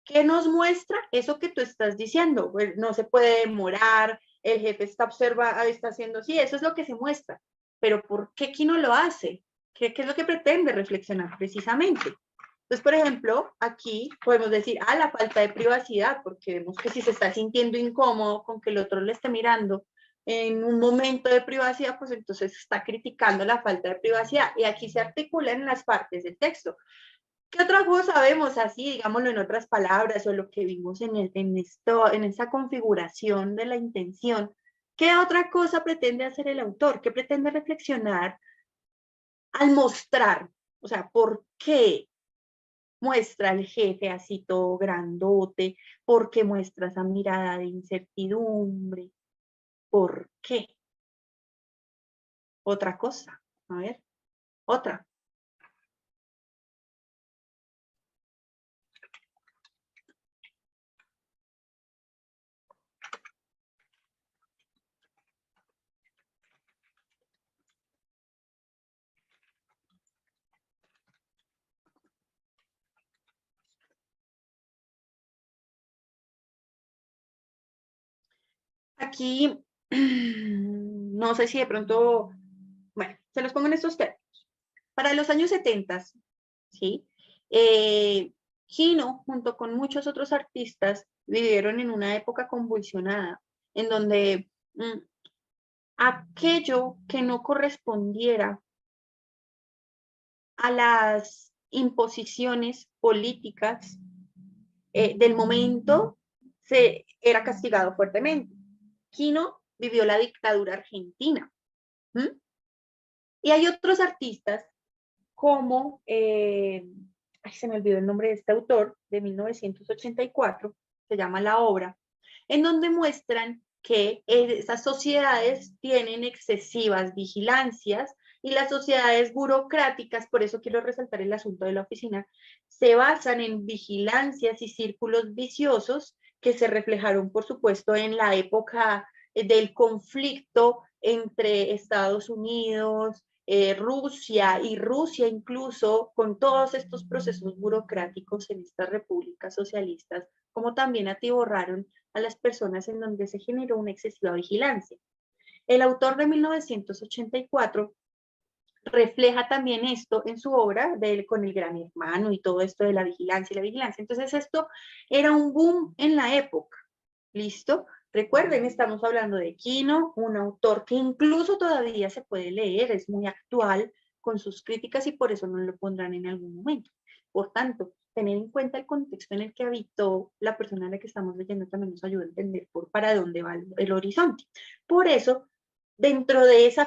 ¿Qué nos muestra? Eso que tú estás diciendo. Pues no se puede demorar, el jefe está haciendo así, eso es lo que se muestra. Pero ¿por qué aquí no lo hace? ¿Qué es lo que pretende reflexionar precisamente? Entonces, por ejemplo, aquí podemos decir, la falta de privacidad, porque vemos que si se está sintiendo incómodo con que el otro le esté mirando en un momento de privacidad, pues entonces está criticando la falta de privacidad. Y aquí se articula en las partes del texto. ¿Qué otra cosa vemos así, digámoslo en otras palabras, o lo que vimos en esta configuración de la intención? ¿Qué otra cosa pretende hacer el autor? ¿Qué pretende reflexionar al mostrar, o sea, ¿por qué muestra al jefe así todo grandote? ¿Por qué muestra esa mirada de incertidumbre? ¿Por qué? Otra cosa, a ver, otra. Aquí, no sé si de pronto, bueno, se los pongo en estos términos. Para los años 70, ¿sí? Kino, junto con muchos otros artistas, vivieron en una época convulsionada, en donde aquello que no correspondiera a las imposiciones políticas del momento era castigado fuertemente. Kino vivió la dictadura argentina. Y hay otros artistas como, se me olvidó el nombre de este autor, de 1984, se llama La Obra, en donde muestran que esas sociedades tienen excesivas vigilancias y las sociedades burocráticas, por eso quiero resaltar el asunto de la oficina, se basan en vigilancias y círculos viciosos que se reflejaron, por supuesto, en la época del conflicto entre Estados Unidos, Rusia y Rusia incluso con todos estos procesos burocráticos en estas repúblicas socialistas, como también atiborraron a las personas en donde se generó una excesiva vigilancia. El autor de 1984 refleja también esto en su obra con el Gran Hermano y todo esto de la vigilancia y la vigilancia. Entonces esto era un boom en la época, ¿listo? Recuerden, estamos hablando de Kino, un autor que incluso todavía se puede leer, es muy actual con sus críticas y por eso no lo pondrán en algún momento. Por tanto, tener en cuenta el contexto en el que habitó la persona a la que estamos leyendo también nos ayuda a entender para dónde va el horizonte. Por eso, dentro de ese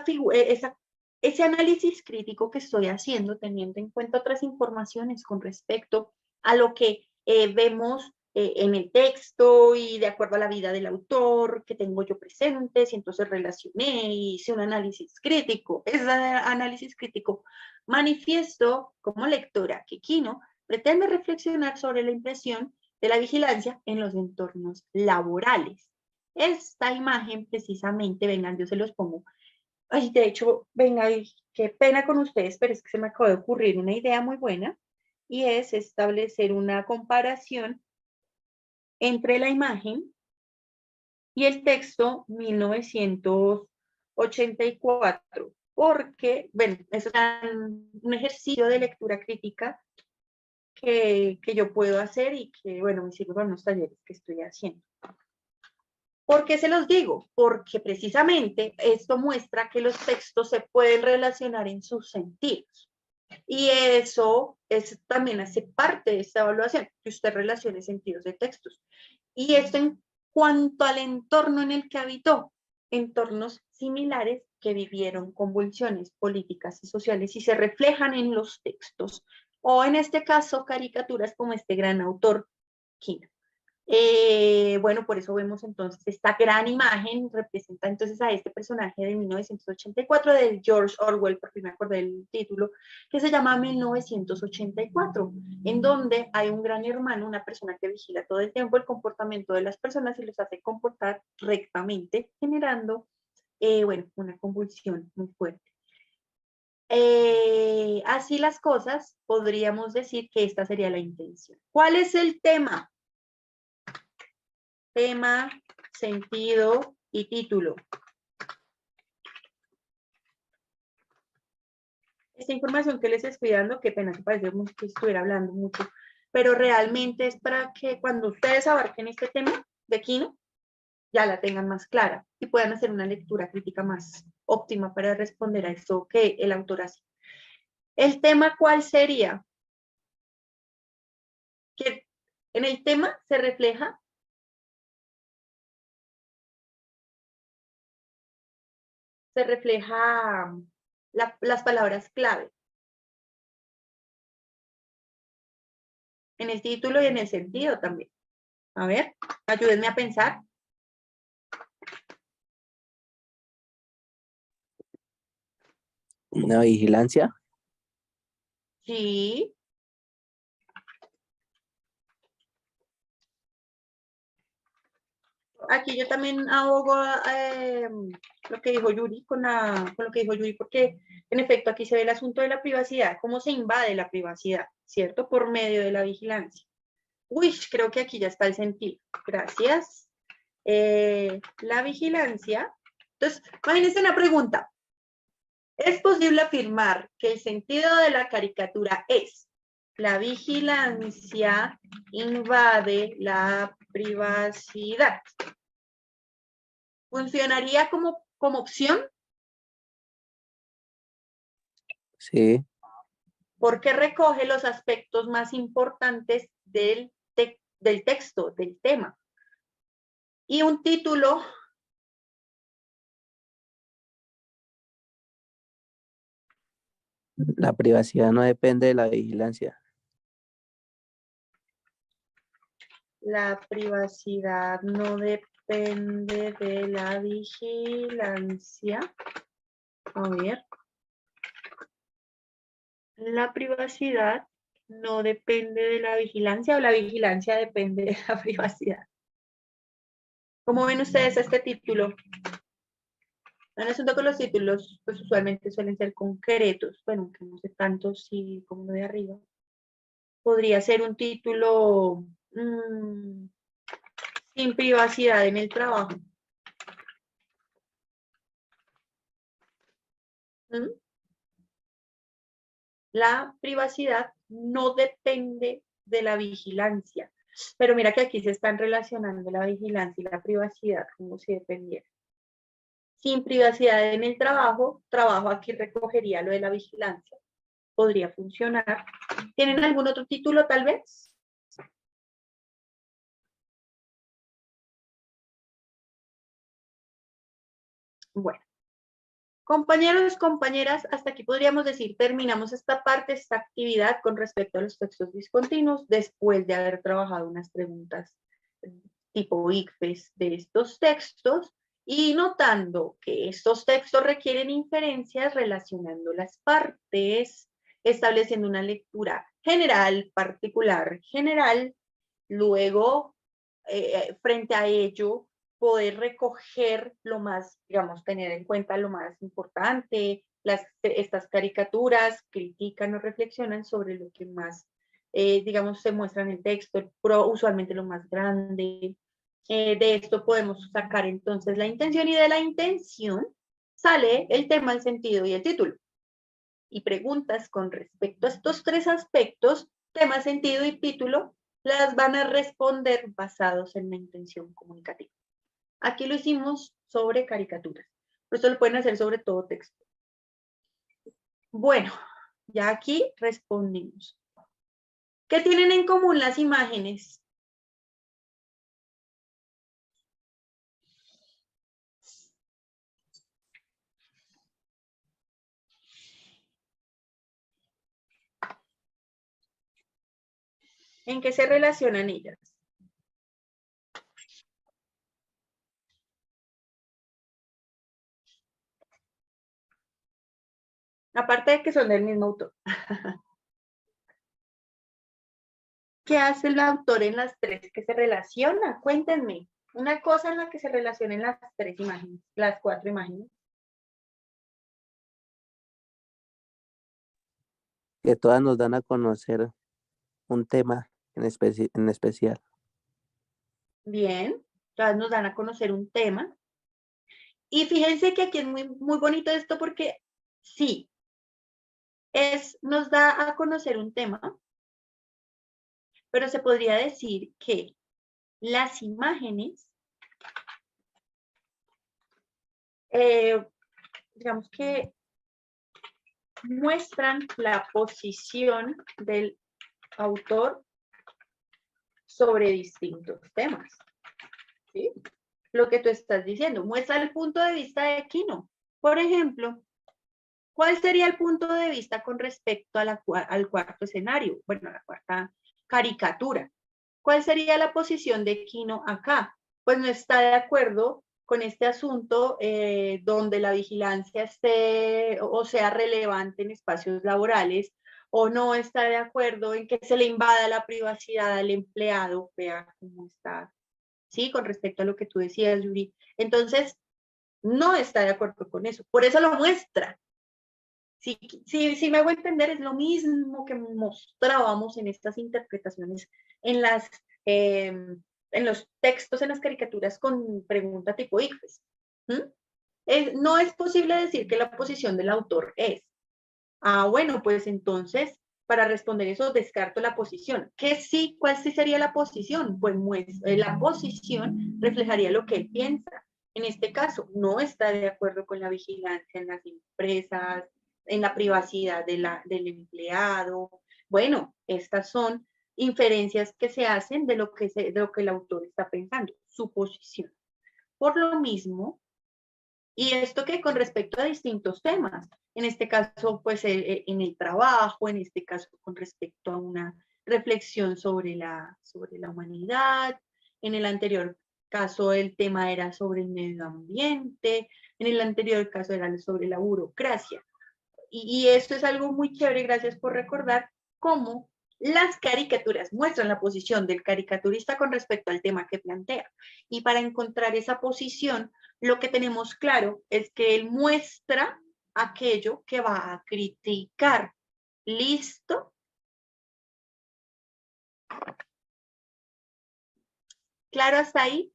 análisis crítico que estoy haciendo, teniendo en cuenta otras informaciones con respecto a lo que vemos en el texto y de acuerdo a la vida del autor que tengo yo presentes, y entonces relacioné y hice un análisis crítico. Ese análisis crítico manifiesto como lectora que Kino pretende reflexionar sobre la impresión de la vigilancia en los entornos laborales. Esta imagen precisamente, vengan, yo se los pongo. Ay, de hecho, venga, qué pena con ustedes, pero es que se me acaba de ocurrir una idea muy buena y es establecer una comparación entre la imagen y el texto 1984, porque, bueno, es un ejercicio de lectura crítica que yo puedo hacer y que, bueno, me sirve para unos talleres que estoy haciendo. ¿Por qué se los digo? Porque precisamente esto muestra que los textos se pueden relacionar en sus sentidos. Y eso también hace parte de esta evaluación, que usted relacione sentidos de textos. Y esto en cuanto al entorno en el que habitó, entornos similares que vivieron convulsiones políticas y sociales y se reflejan en los textos, o en este caso caricaturas como este gran autor, Kino. Bueno, por eso vemos entonces esta gran imagen, representa entonces a este personaje de 1984 de George Orwell, porque me acordé del título, que se llama 1984, en donde hay un gran hermano, una persona que vigila todo el tiempo el comportamiento de las personas y los hace comportar rectamente, generando, bueno, una convulsión muy fuerte. Así las cosas, podríamos decir que esta sería la intención. ¿Cuál es el tema? Tema, sentido y título. Esta información que les estoy dando, qué pena que parece que estuviera hablando mucho, pero realmente es para que cuando ustedes abarquen este tema de Kino, ya la tengan más clara y puedan hacer una lectura crítica más óptima para responder a esto que el autor hace. ¿El tema cuál sería? Que en el tema se refleja las palabras clave. En el título y en el sentido también. A ver, ayúdenme a pensar. Una vigilancia. Sí. Aquí yo también abogo lo que dijo Yuri con lo que dijo Yuri, porque en efecto aquí se ve el asunto de la privacidad, cómo se invade la privacidad, ¿cierto? Por medio de la vigilancia. Uy, creo que aquí ya está el sentido. Gracias. La vigilancia. Entonces, imagínense una pregunta. ¿Es posible afirmar que el sentido de la caricatura es la vigilancia invade la privacidad? ¿Funcionaría como opción? Sí. Porque recoge los aspectos más importantes del texto, del tema. Y un título La privacidad no depende de la vigilancia. La privacidad no depende de la vigilancia. A ver. La privacidad no depende de la vigilancia o la vigilancia depende de la privacidad. ¿Cómo ven ustedes este título? El asunto con los títulos, pues usualmente suelen ser concretos. Bueno, que no sé tanto si como lo de arriba. Podría ser un título sin privacidad en el trabajo. La privacidad no depende de la vigilancia. Pero mira que aquí se están relacionando la vigilancia y la privacidad como si dependiera. Sin privacidad en el trabajo aquí recogería lo de la vigilancia. Podría funcionar. ¿Tienen algún otro título tal vez? Bueno. Compañeros, compañeras, hasta aquí podríamos decir, terminamos esta parte, esta actividad con respecto a los textos discontinuos, después de haber trabajado unas preguntas tipo ICFES de estos textos, y notando que estos textos requieren inferencias relacionando las partes, estableciendo una lectura general, particular, general, luego, frente a ello, poder recoger lo más, digamos, tener en cuenta lo más importante, estas caricaturas critican o reflexionan sobre lo que más, digamos, se muestra en el texto, usualmente lo más grande. De esto podemos sacar entonces la intención y de la intención sale el tema, el sentido y el título. Y preguntas con respecto a estos tres aspectos, tema, sentido y título, las van a responder basados en la intención comunicativa. Aquí lo hicimos sobre caricaturas. Por eso lo pueden hacer sobre todo texto. Bueno, ya aquí respondimos. ¿Qué tienen en común las imágenes? ¿En qué se relacionan ellas? Aparte de que son del mismo autor. ¿Qué hace el autor en las tres que se relaciona? Cuéntenme. Una cosa en la que se relacionen las tres imágenes, las cuatro imágenes. Que todas nos dan a conocer un tema en especial. Bien, todas nos dan a conocer un tema. Y fíjense que aquí es muy, muy bonito esto porque sí, nos da a conocer un tema, pero se podría decir que las imágenes, digamos que muestran la posición del autor sobre distintos temas. ¿Sí? Lo que tú estás diciendo, muestra el punto de vista de Quino. Por ejemplo, ¿Cuál sería el punto de vista con respecto a al cuarto escenario? Bueno, a la cuarta caricatura. ¿Cuál sería la posición de Quino acá? Pues no está de acuerdo con este asunto donde la vigilancia esté o sea relevante en espacios laborales, o no está de acuerdo en que se le invada la privacidad al empleado. Vea cómo está, ¿sí? Con respecto a lo que tú decías, Yuri. Entonces, no está de acuerdo con eso. Por eso lo muestra. Si me hago entender, es lo mismo que mostrábamos en estas interpretaciones, en en los textos, en las caricaturas con pregunta tipo ICFES. No es posible decir que la posición del autor es. Bueno, pues entonces, para responder eso, descarto la posición. ¿Cuál sí sería la posición? Pues la posición reflejaría lo que él piensa. En este caso, no está de acuerdo con la vigilancia en las empresas, en la privacidad del empleado. Bueno, estas son inferencias que se hacen de lo que el autor está pensando, su posición. Por lo mismo, y esto que con respecto a distintos temas, en este caso, pues en el trabajo, en este caso con respecto a una reflexión sobre la humanidad, en el anterior caso el tema era sobre el medio ambiente, en el anterior caso era sobre la burocracia. Y esto es algo muy chévere, gracias por recordar cómo las caricaturas muestran la posición del caricaturista con respecto al tema que plantea. Y para encontrar esa posición, lo que tenemos claro es que él muestra aquello que va a criticar. ¿Listo? ¿Claro hasta ahí?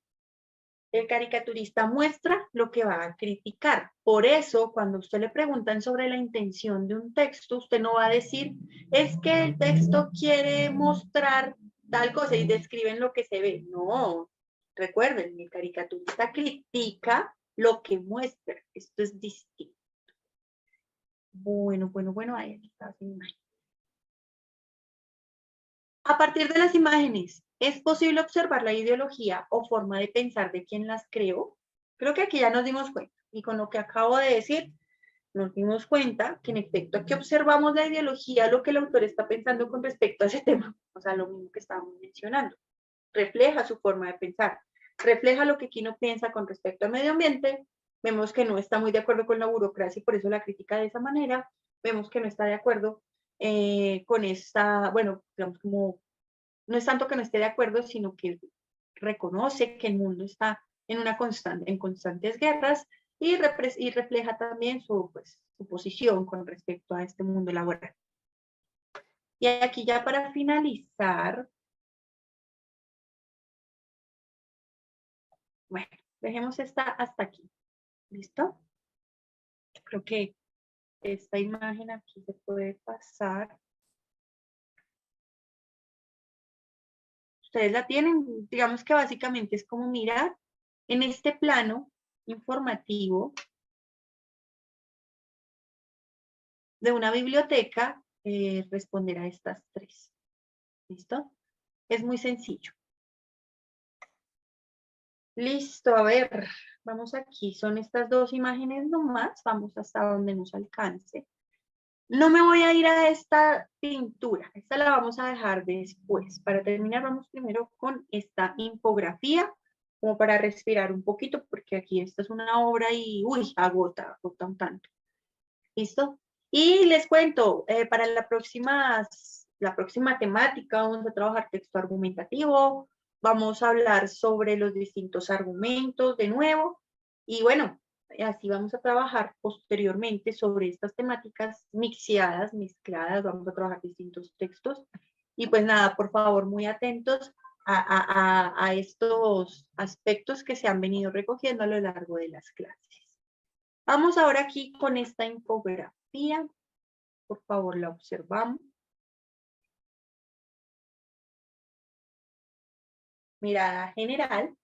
El caricaturista muestra lo que va a criticar. Por eso, cuando usted le preguntan sobre la intención de un texto, usted no va a decir, es que el texto quiere mostrar tal cosa y describen lo que se ve. No, recuerden, el caricaturista critica lo que muestra. Esto es distinto. Bueno, ahí está. A partir de las imágenes, ¿es posible observar la ideología o forma de pensar de quien las creó? Creo que aquí ya nos dimos cuenta, y con lo que acabo de decir, nos dimos cuenta que en efecto aquí observamos la ideología, lo que el autor está pensando con respecto a ese tema, o sea, lo mismo que estábamos mencionando. Refleja su forma de pensar, refleja lo que Quino piensa con respecto al medio ambiente, vemos que no está muy de acuerdo con la burocracia y por eso la critica de esa manera, vemos que no está de acuerdo con esta, bueno, digamos como, no es tanto que no esté de acuerdo, sino que reconoce que el mundo está en constantes guerras y refleja también su posición con respecto a este mundo laboral. Y aquí ya para finalizar, bueno, dejemos esta hasta aquí. ¿Listo? Creo que esta imagen aquí se puede pasar. Ustedes la tienen, digamos que básicamente es como mirar en este plano informativo de una biblioteca, responder a estas tres. ¿Listo? Es muy sencillo. Listo, a ver, vamos aquí, son estas dos imágenes nomás, vamos hasta donde nos alcance. No me voy a ir a esta pintura, esta la vamos a dejar después. Para terminar, vamos primero con esta infografía, como para respirar un poquito, porque aquí esta es una obra y, uy, agota un tanto. ¿Listo? Y les cuento, para la próxima temática vamos a trabajar texto argumentativo, vamos a hablar sobre los distintos argumentos de nuevo, y bueno, así vamos a trabajar posteriormente sobre estas temáticas mezcladas, vamos a trabajar distintos textos, y pues nada, por favor, muy atentos a estos aspectos que se han venido recogiendo a lo largo de las clases. Vamos ahora aquí con esta infografía. Por favor, la observamos. Mirada general.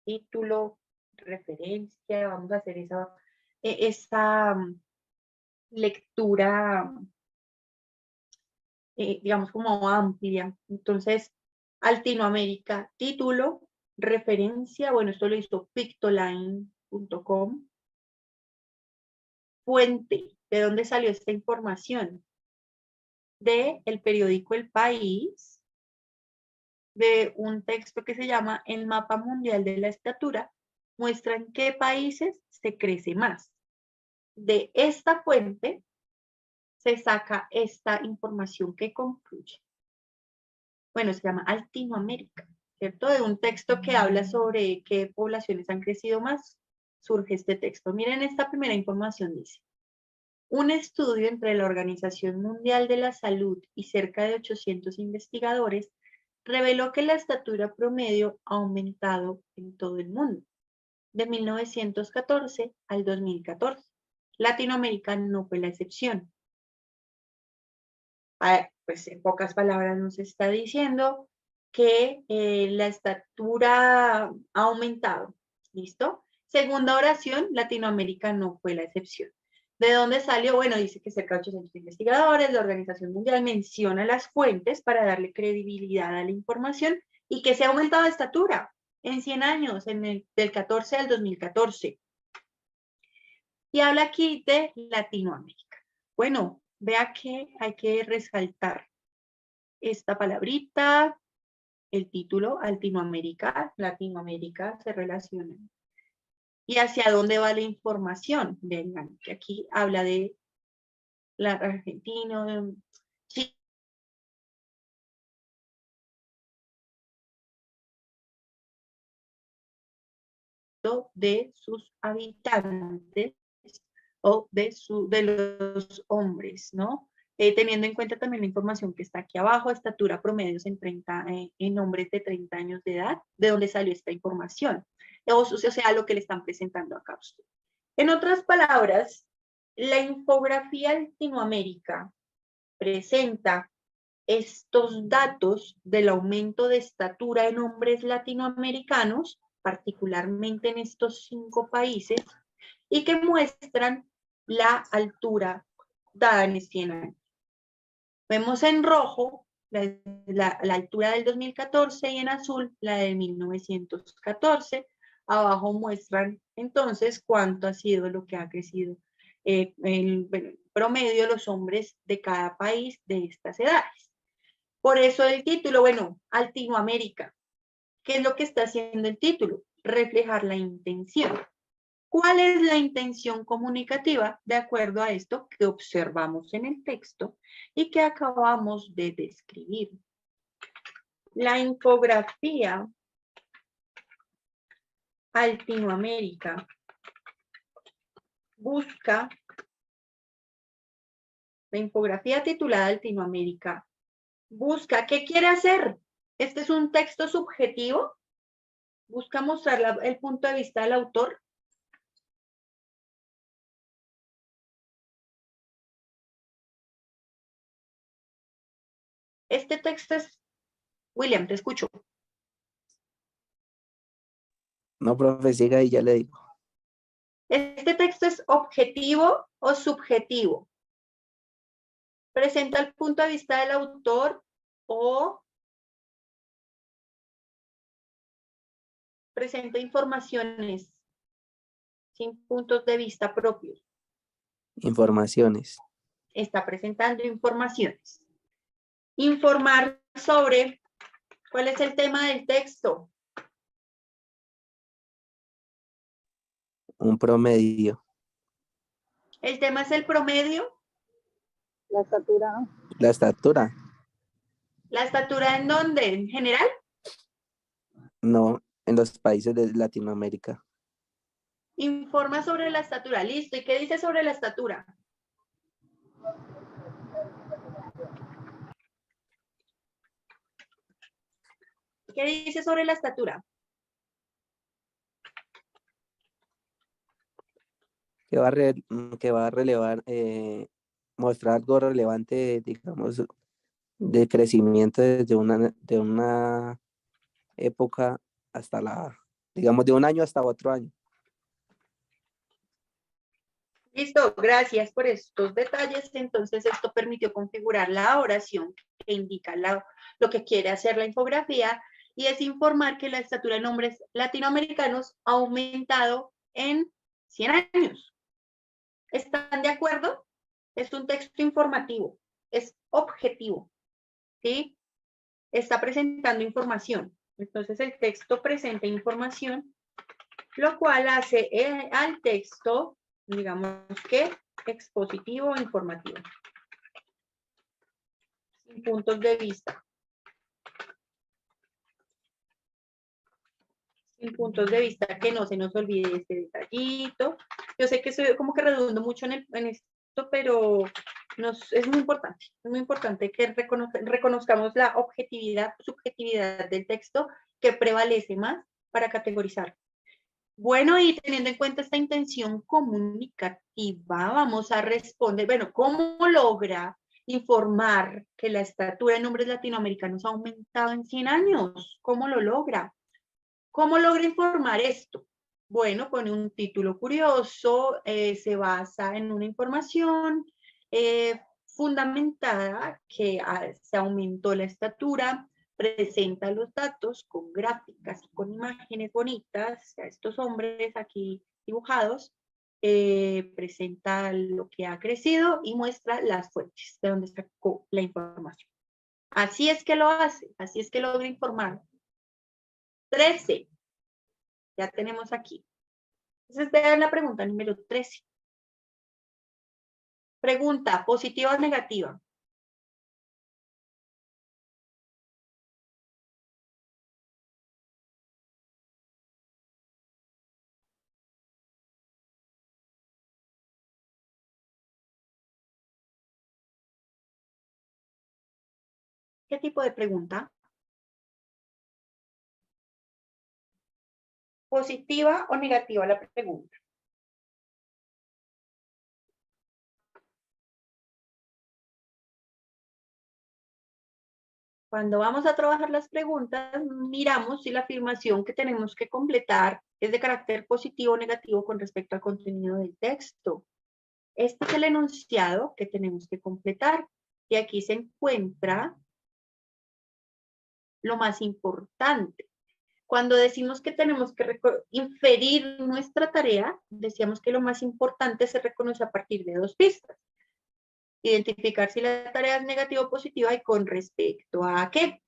Título, referencia. Vamos a hacer esa lectura, digamos, como amplia. Entonces, Latinoamérica, título, referencia. Bueno, esto lo hizo pictoline.com. fuente. ¿De dónde salió esta información? De el periódico El País, de un texto que se llama El Mapa Mundial de la Estatura, muestran qué países se crece más. De esta fuente se saca esta información que concluye. Bueno, se llama Latinoamérica, ¿cierto? De un texto que habla sobre qué poblaciones han crecido más, surge este texto. Miren, esta primera información dice: un estudio entre la Organización Mundial de la Salud y cerca de 800 investigadores reveló que la estatura promedio ha aumentado en todo el mundo, de 1914 al 2014. Latinoamérica no fue la excepción. Pues en pocas palabras nos está diciendo que la estatura ha aumentado. ¿Listo? Segunda oración, Latinoamérica no fue la excepción. ¿De dónde salió? Bueno, dice que cerca de 800 investigadores, la Organización Mundial menciona las fuentes para darle credibilidad a la información y que se ha aumentado de estatura en 100 años, del 14 al 2014. Y habla aquí de Latinoamérica. Bueno, vea que hay que resaltar esta palabrita, el título, Latinoamérica, Latinoamérica se relacionan. ¿Y hacia dónde va la información? Vengan, que aquí habla de la Argentina, Chile, de sus habitantes o de los hombres, ¿no? Teniendo en cuenta también la información que está aquí abajo, estatura promedios en hombres de 30 años de edad, de dónde salió esta información, o sea, lo que le están presentando acá a usted. En otras palabras, la infografía Latinoamérica presenta estos datos del aumento de estatura en hombres latinoamericanos, particularmente en estos 5 países, y que muestran la altura dada en 100 años. Vemos en rojo la altura del 2014 y en azul la del 1914. Abajo muestran entonces cuánto ha sido lo que ha crecido el promedio de los hombres de cada país de estas edades. Por eso el título, bueno, Latinoamérica. ¿Qué es lo que está haciendo el título? Reflejar la intención. ¿Cuál es la intención comunicativa de acuerdo a esto que observamos en el texto y que acabamos de describir? La infografía Latinoamérica busca, la infografía titulada Latinoamérica busca, ¿qué quiere hacer? Este es un texto subjetivo, busca mostrar el punto de vista del autor. Este texto es, William, te escucho. No, profe, siga y ya le digo. ¿Este texto es objetivo o subjetivo? ¿Presenta el punto de vista del autor o presenta informaciones sin puntos de vista propios? Informaciones. Está presentando informaciones. Informar sobre cuál es el tema del texto. Un promedio. ¿El tema es el promedio? La estatura, ¿no? La estatura. ¿La estatura en dónde? ¿En general? No, en los países de Latinoamérica. Informa sobre la estatura. Listo. ¿Y qué dice sobre la estatura? ¿Qué dice sobre la estatura? Que va a relevar, mostrar algo relevante, digamos, de crecimiento desde una época hasta digamos, de un año hasta otro año. Listo, gracias por estos detalles. Entonces, esto permitió configurar la oración que indica lo que quiere hacer la infografía, y es informar que la estatura en hombres latinoamericanos ha aumentado en 100 años. ¿Están de acuerdo? Es un texto informativo, es objetivo, ¿sí? Está presentando información. Entonces el texto presenta información, lo cual hace al texto, digamos que expositivo o informativo. Sin puntos de vista. Sin puntos de vista, que no se nos olvide este detallito. Yo sé que soy como que redundo mucho en esto, pero es muy importante que reconozcamos la objetividad, subjetividad del texto que prevalece más para categorizar. Bueno, y teniendo en cuenta esta intención comunicativa, vamos a responder, bueno, ¿cómo logra informar que la estatura de nombres latinoamericanos ha aumentado en 100 años? ¿Cómo lo logra? ¿Cómo logra informar esto? Bueno, pone un título curioso, se basa en una información fundamentada que se aumentó la estatura, presenta los datos con gráficas y con imágenes bonitas, a estos hombres aquí dibujados, presenta lo que ha crecido y muestra las fuentes de donde sacó la información. Así es que lo hace, así es que logra informar. 13. Ya tenemos aquí. Entonces, vean la pregunta número 13. Pregunta, ¿positiva o negativa? ¿Qué tipo de pregunta? ¿Positiva o negativa la pregunta? Cuando vamos a trabajar las preguntas, miramos si la afirmación que tenemos que completar es de carácter positivo o negativo con respecto al contenido del texto. Este es el enunciado que tenemos que completar. Y aquí se encuentra lo más importante. Cuando decimos que tenemos que inferir nuestra tarea, decíamos que lo más importante se reconoce a partir de 2 pistas. Identificar si la tarea es negativa o positiva y con respecto a qué.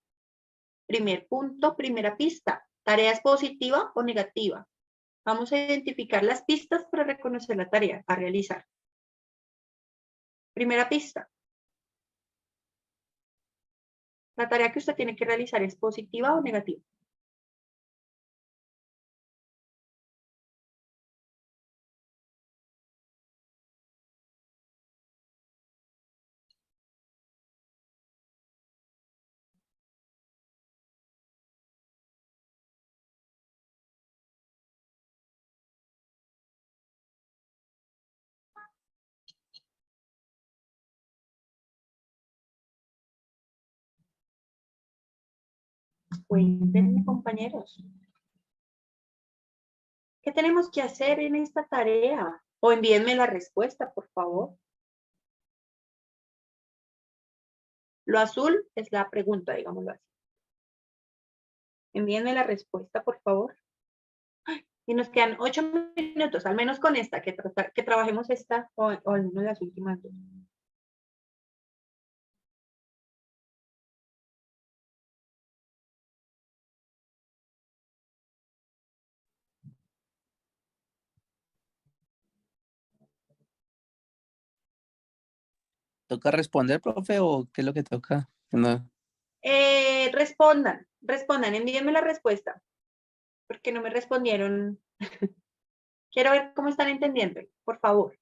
Primer punto, primera pista. ¿Tarea es positiva o negativa? Vamos a identificar las pistas para reconocer la tarea a realizar. Primera pista. La tarea que usted tiene que realizar es positiva o negativa. Cuéntenme, compañeros. ¿Qué tenemos que hacer en esta tarea? O envíenme la respuesta, por favor. Lo azul es la pregunta, digámoslo así. Envíenme la respuesta, por favor. Y nos quedan 8 minutos, al menos con esta, que trabajemos esta o al menos las últimas 2. ¿Toca responder, profe, o qué es lo que toca? No. Respondan, envíenme la respuesta. Porque no me respondieron. Quiero ver cómo están entendiendo, por favor.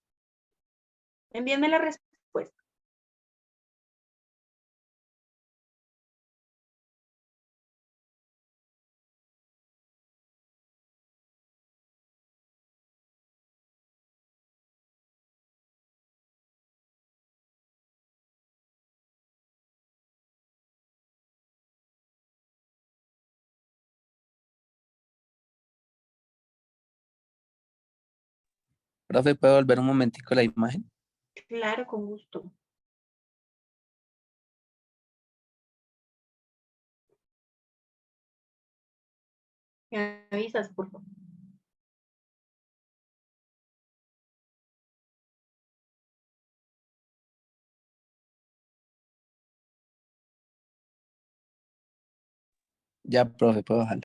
Envíenme la respuesta. Profe, ¿puedo volver un momentico la imagen? Claro, con gusto. Me avisas, por favor. Ya, profe, puedo bajar.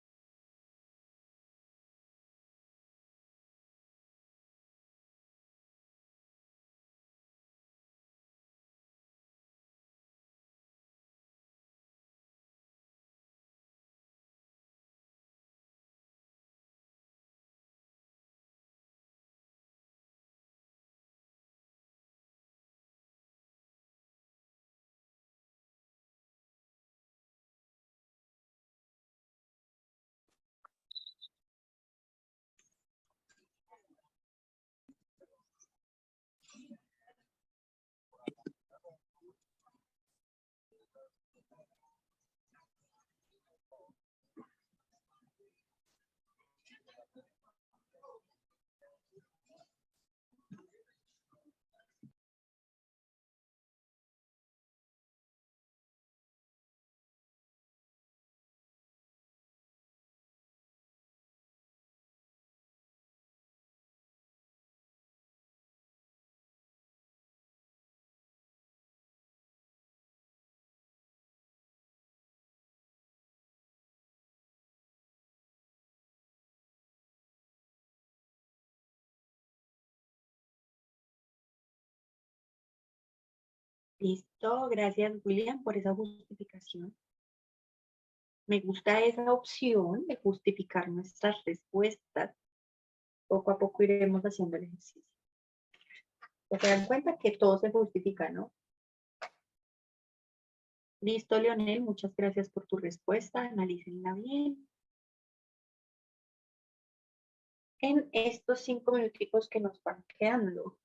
Listo, gracias William por esa justificación. Me gusta esa opción de justificar nuestras respuestas. Poco a poco iremos haciendo el ejercicio. Se dan cuenta que todo se justifica, ¿no? Listo, Leonel, muchas gracias por tu respuesta. Analícenla bien. En estos 5 minuticos que nos van quedando.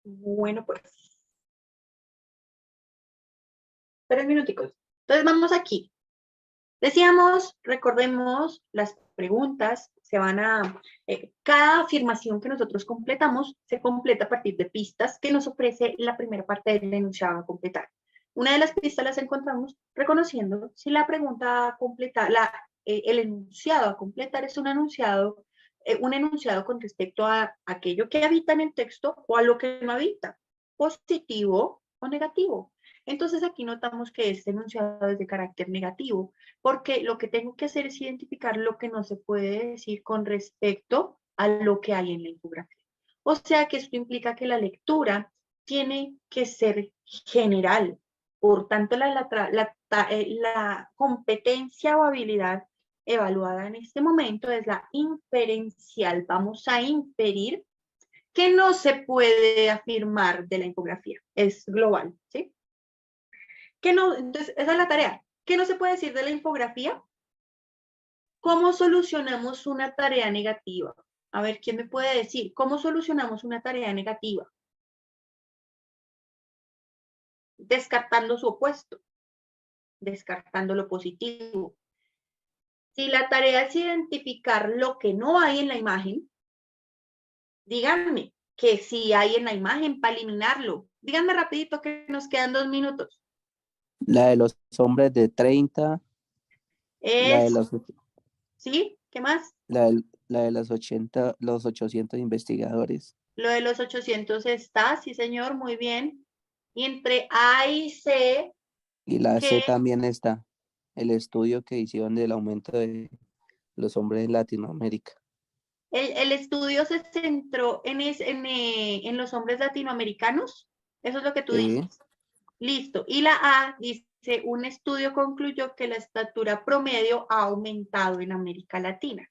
Bueno, pues. 3 minuticos. Entonces vamos aquí. Decíamos, recordemos, las preguntas se van a... cada afirmación que nosotros completamos se completa a partir de pistas que nos ofrece la primera parte del enunciado a completar. Una de las pistas las encontramos reconociendo si la pregunta a completar, el enunciado a completar es un enunciado con respecto a aquello que habita en el texto o a lo que no habita, positivo o negativo. Entonces aquí notamos que este enunciado es de carácter negativo, porque lo que tengo que hacer es identificar lo que no se puede decir con respecto a lo que hay en la infografía. O sea que esto implica que la lectura tiene que ser general. Por tanto, la competencia o habilidad evaluada en este momento es la inferencial. Vamos a inferir que no se puede afirmar de la infografía. Es global, ¿sí? ¿Qué no? Entonces, esa es la tarea. ¿Qué no se puede decir de la infografía? ¿Cómo solucionamos una tarea negativa? A ver, ¿quién me puede decir? ¿Cómo solucionamos una tarea negativa? Descartando su opuesto, descartando lo positivo. Si la tarea es identificar lo que no hay en la imagen, díganme que sí hay en la imagen para eliminarlo. Díganme rapidito que nos quedan 2 minutos. La de los hombres de 30. La de los, ¿Sí? ¿Qué más? la de los 80, los 800 investigadores. Lo de los 800 está, sí señor, muy bien. Y entre A y C. Y la C también está. El estudio que hicieron del aumento de los hombres en Latinoamérica. El estudio se centró en los hombres latinoamericanos. ¿Eso es lo que tú dices? Listo. Y la A dice, un estudio concluyó que la estatura promedio ha aumentado en América Latina.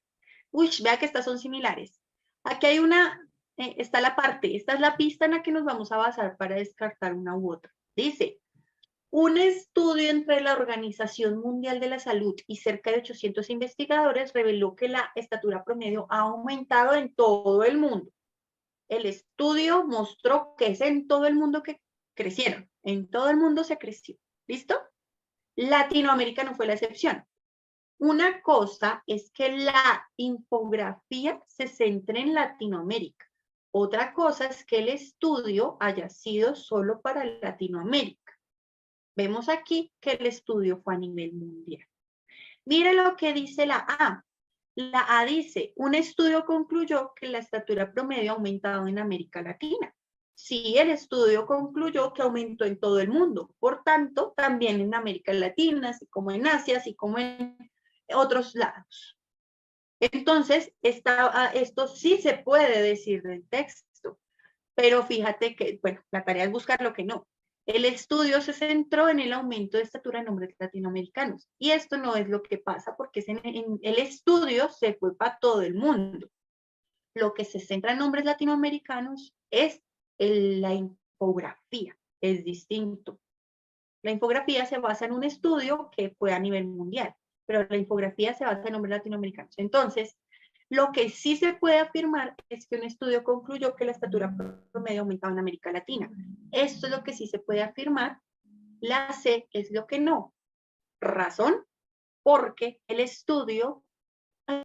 Uy, vea que estas son similares. Aquí hay está la parte, esta es la pista en la que nos vamos a basar para descartar una u otra. Dice, un estudio entre la Organización Mundial de la Salud y cerca de 800 investigadores reveló que la estatura promedio ha aumentado en todo el mundo. El estudio mostró que es en todo el mundo que crecieron. En todo el mundo se creció. ¿Listo? Latinoamérica no fue la excepción. una cosa es que la infografía se centre en Latinoamérica. Otra cosa es que el estudio haya sido solo para Latinoamérica. Vemos aquí que el estudio fue a nivel mundial. Mire lo que dice la A. La A dice, un estudio concluyó que la estatura promedio ha aumentado en América Latina. Sí, el estudio concluyó que aumentó en todo el mundo. Por tanto, también en América Latina, así como en Asia, así como en otros lados. Entonces, esto sí se puede decir del texto, pero fíjate que, bueno, la tarea es buscar lo que no. El estudio se centró en el aumento de estatura en hombres latinoamericanos, y esto no es lo que pasa, porque el estudio se fue para todo el mundo. Lo que se centra en hombres latinoamericanos es la infografía, es distinto. La infografía se basa en un estudio que fue a nivel mundial, pero la infografía se basa en hombres latinoamericanos. Entonces, lo que sí se puede afirmar es que un estudio concluyó que la estatura promedio aumentaba en América Latina. Esto es lo que sí se puede afirmar. La C es lo que no. Razón, porque el estudio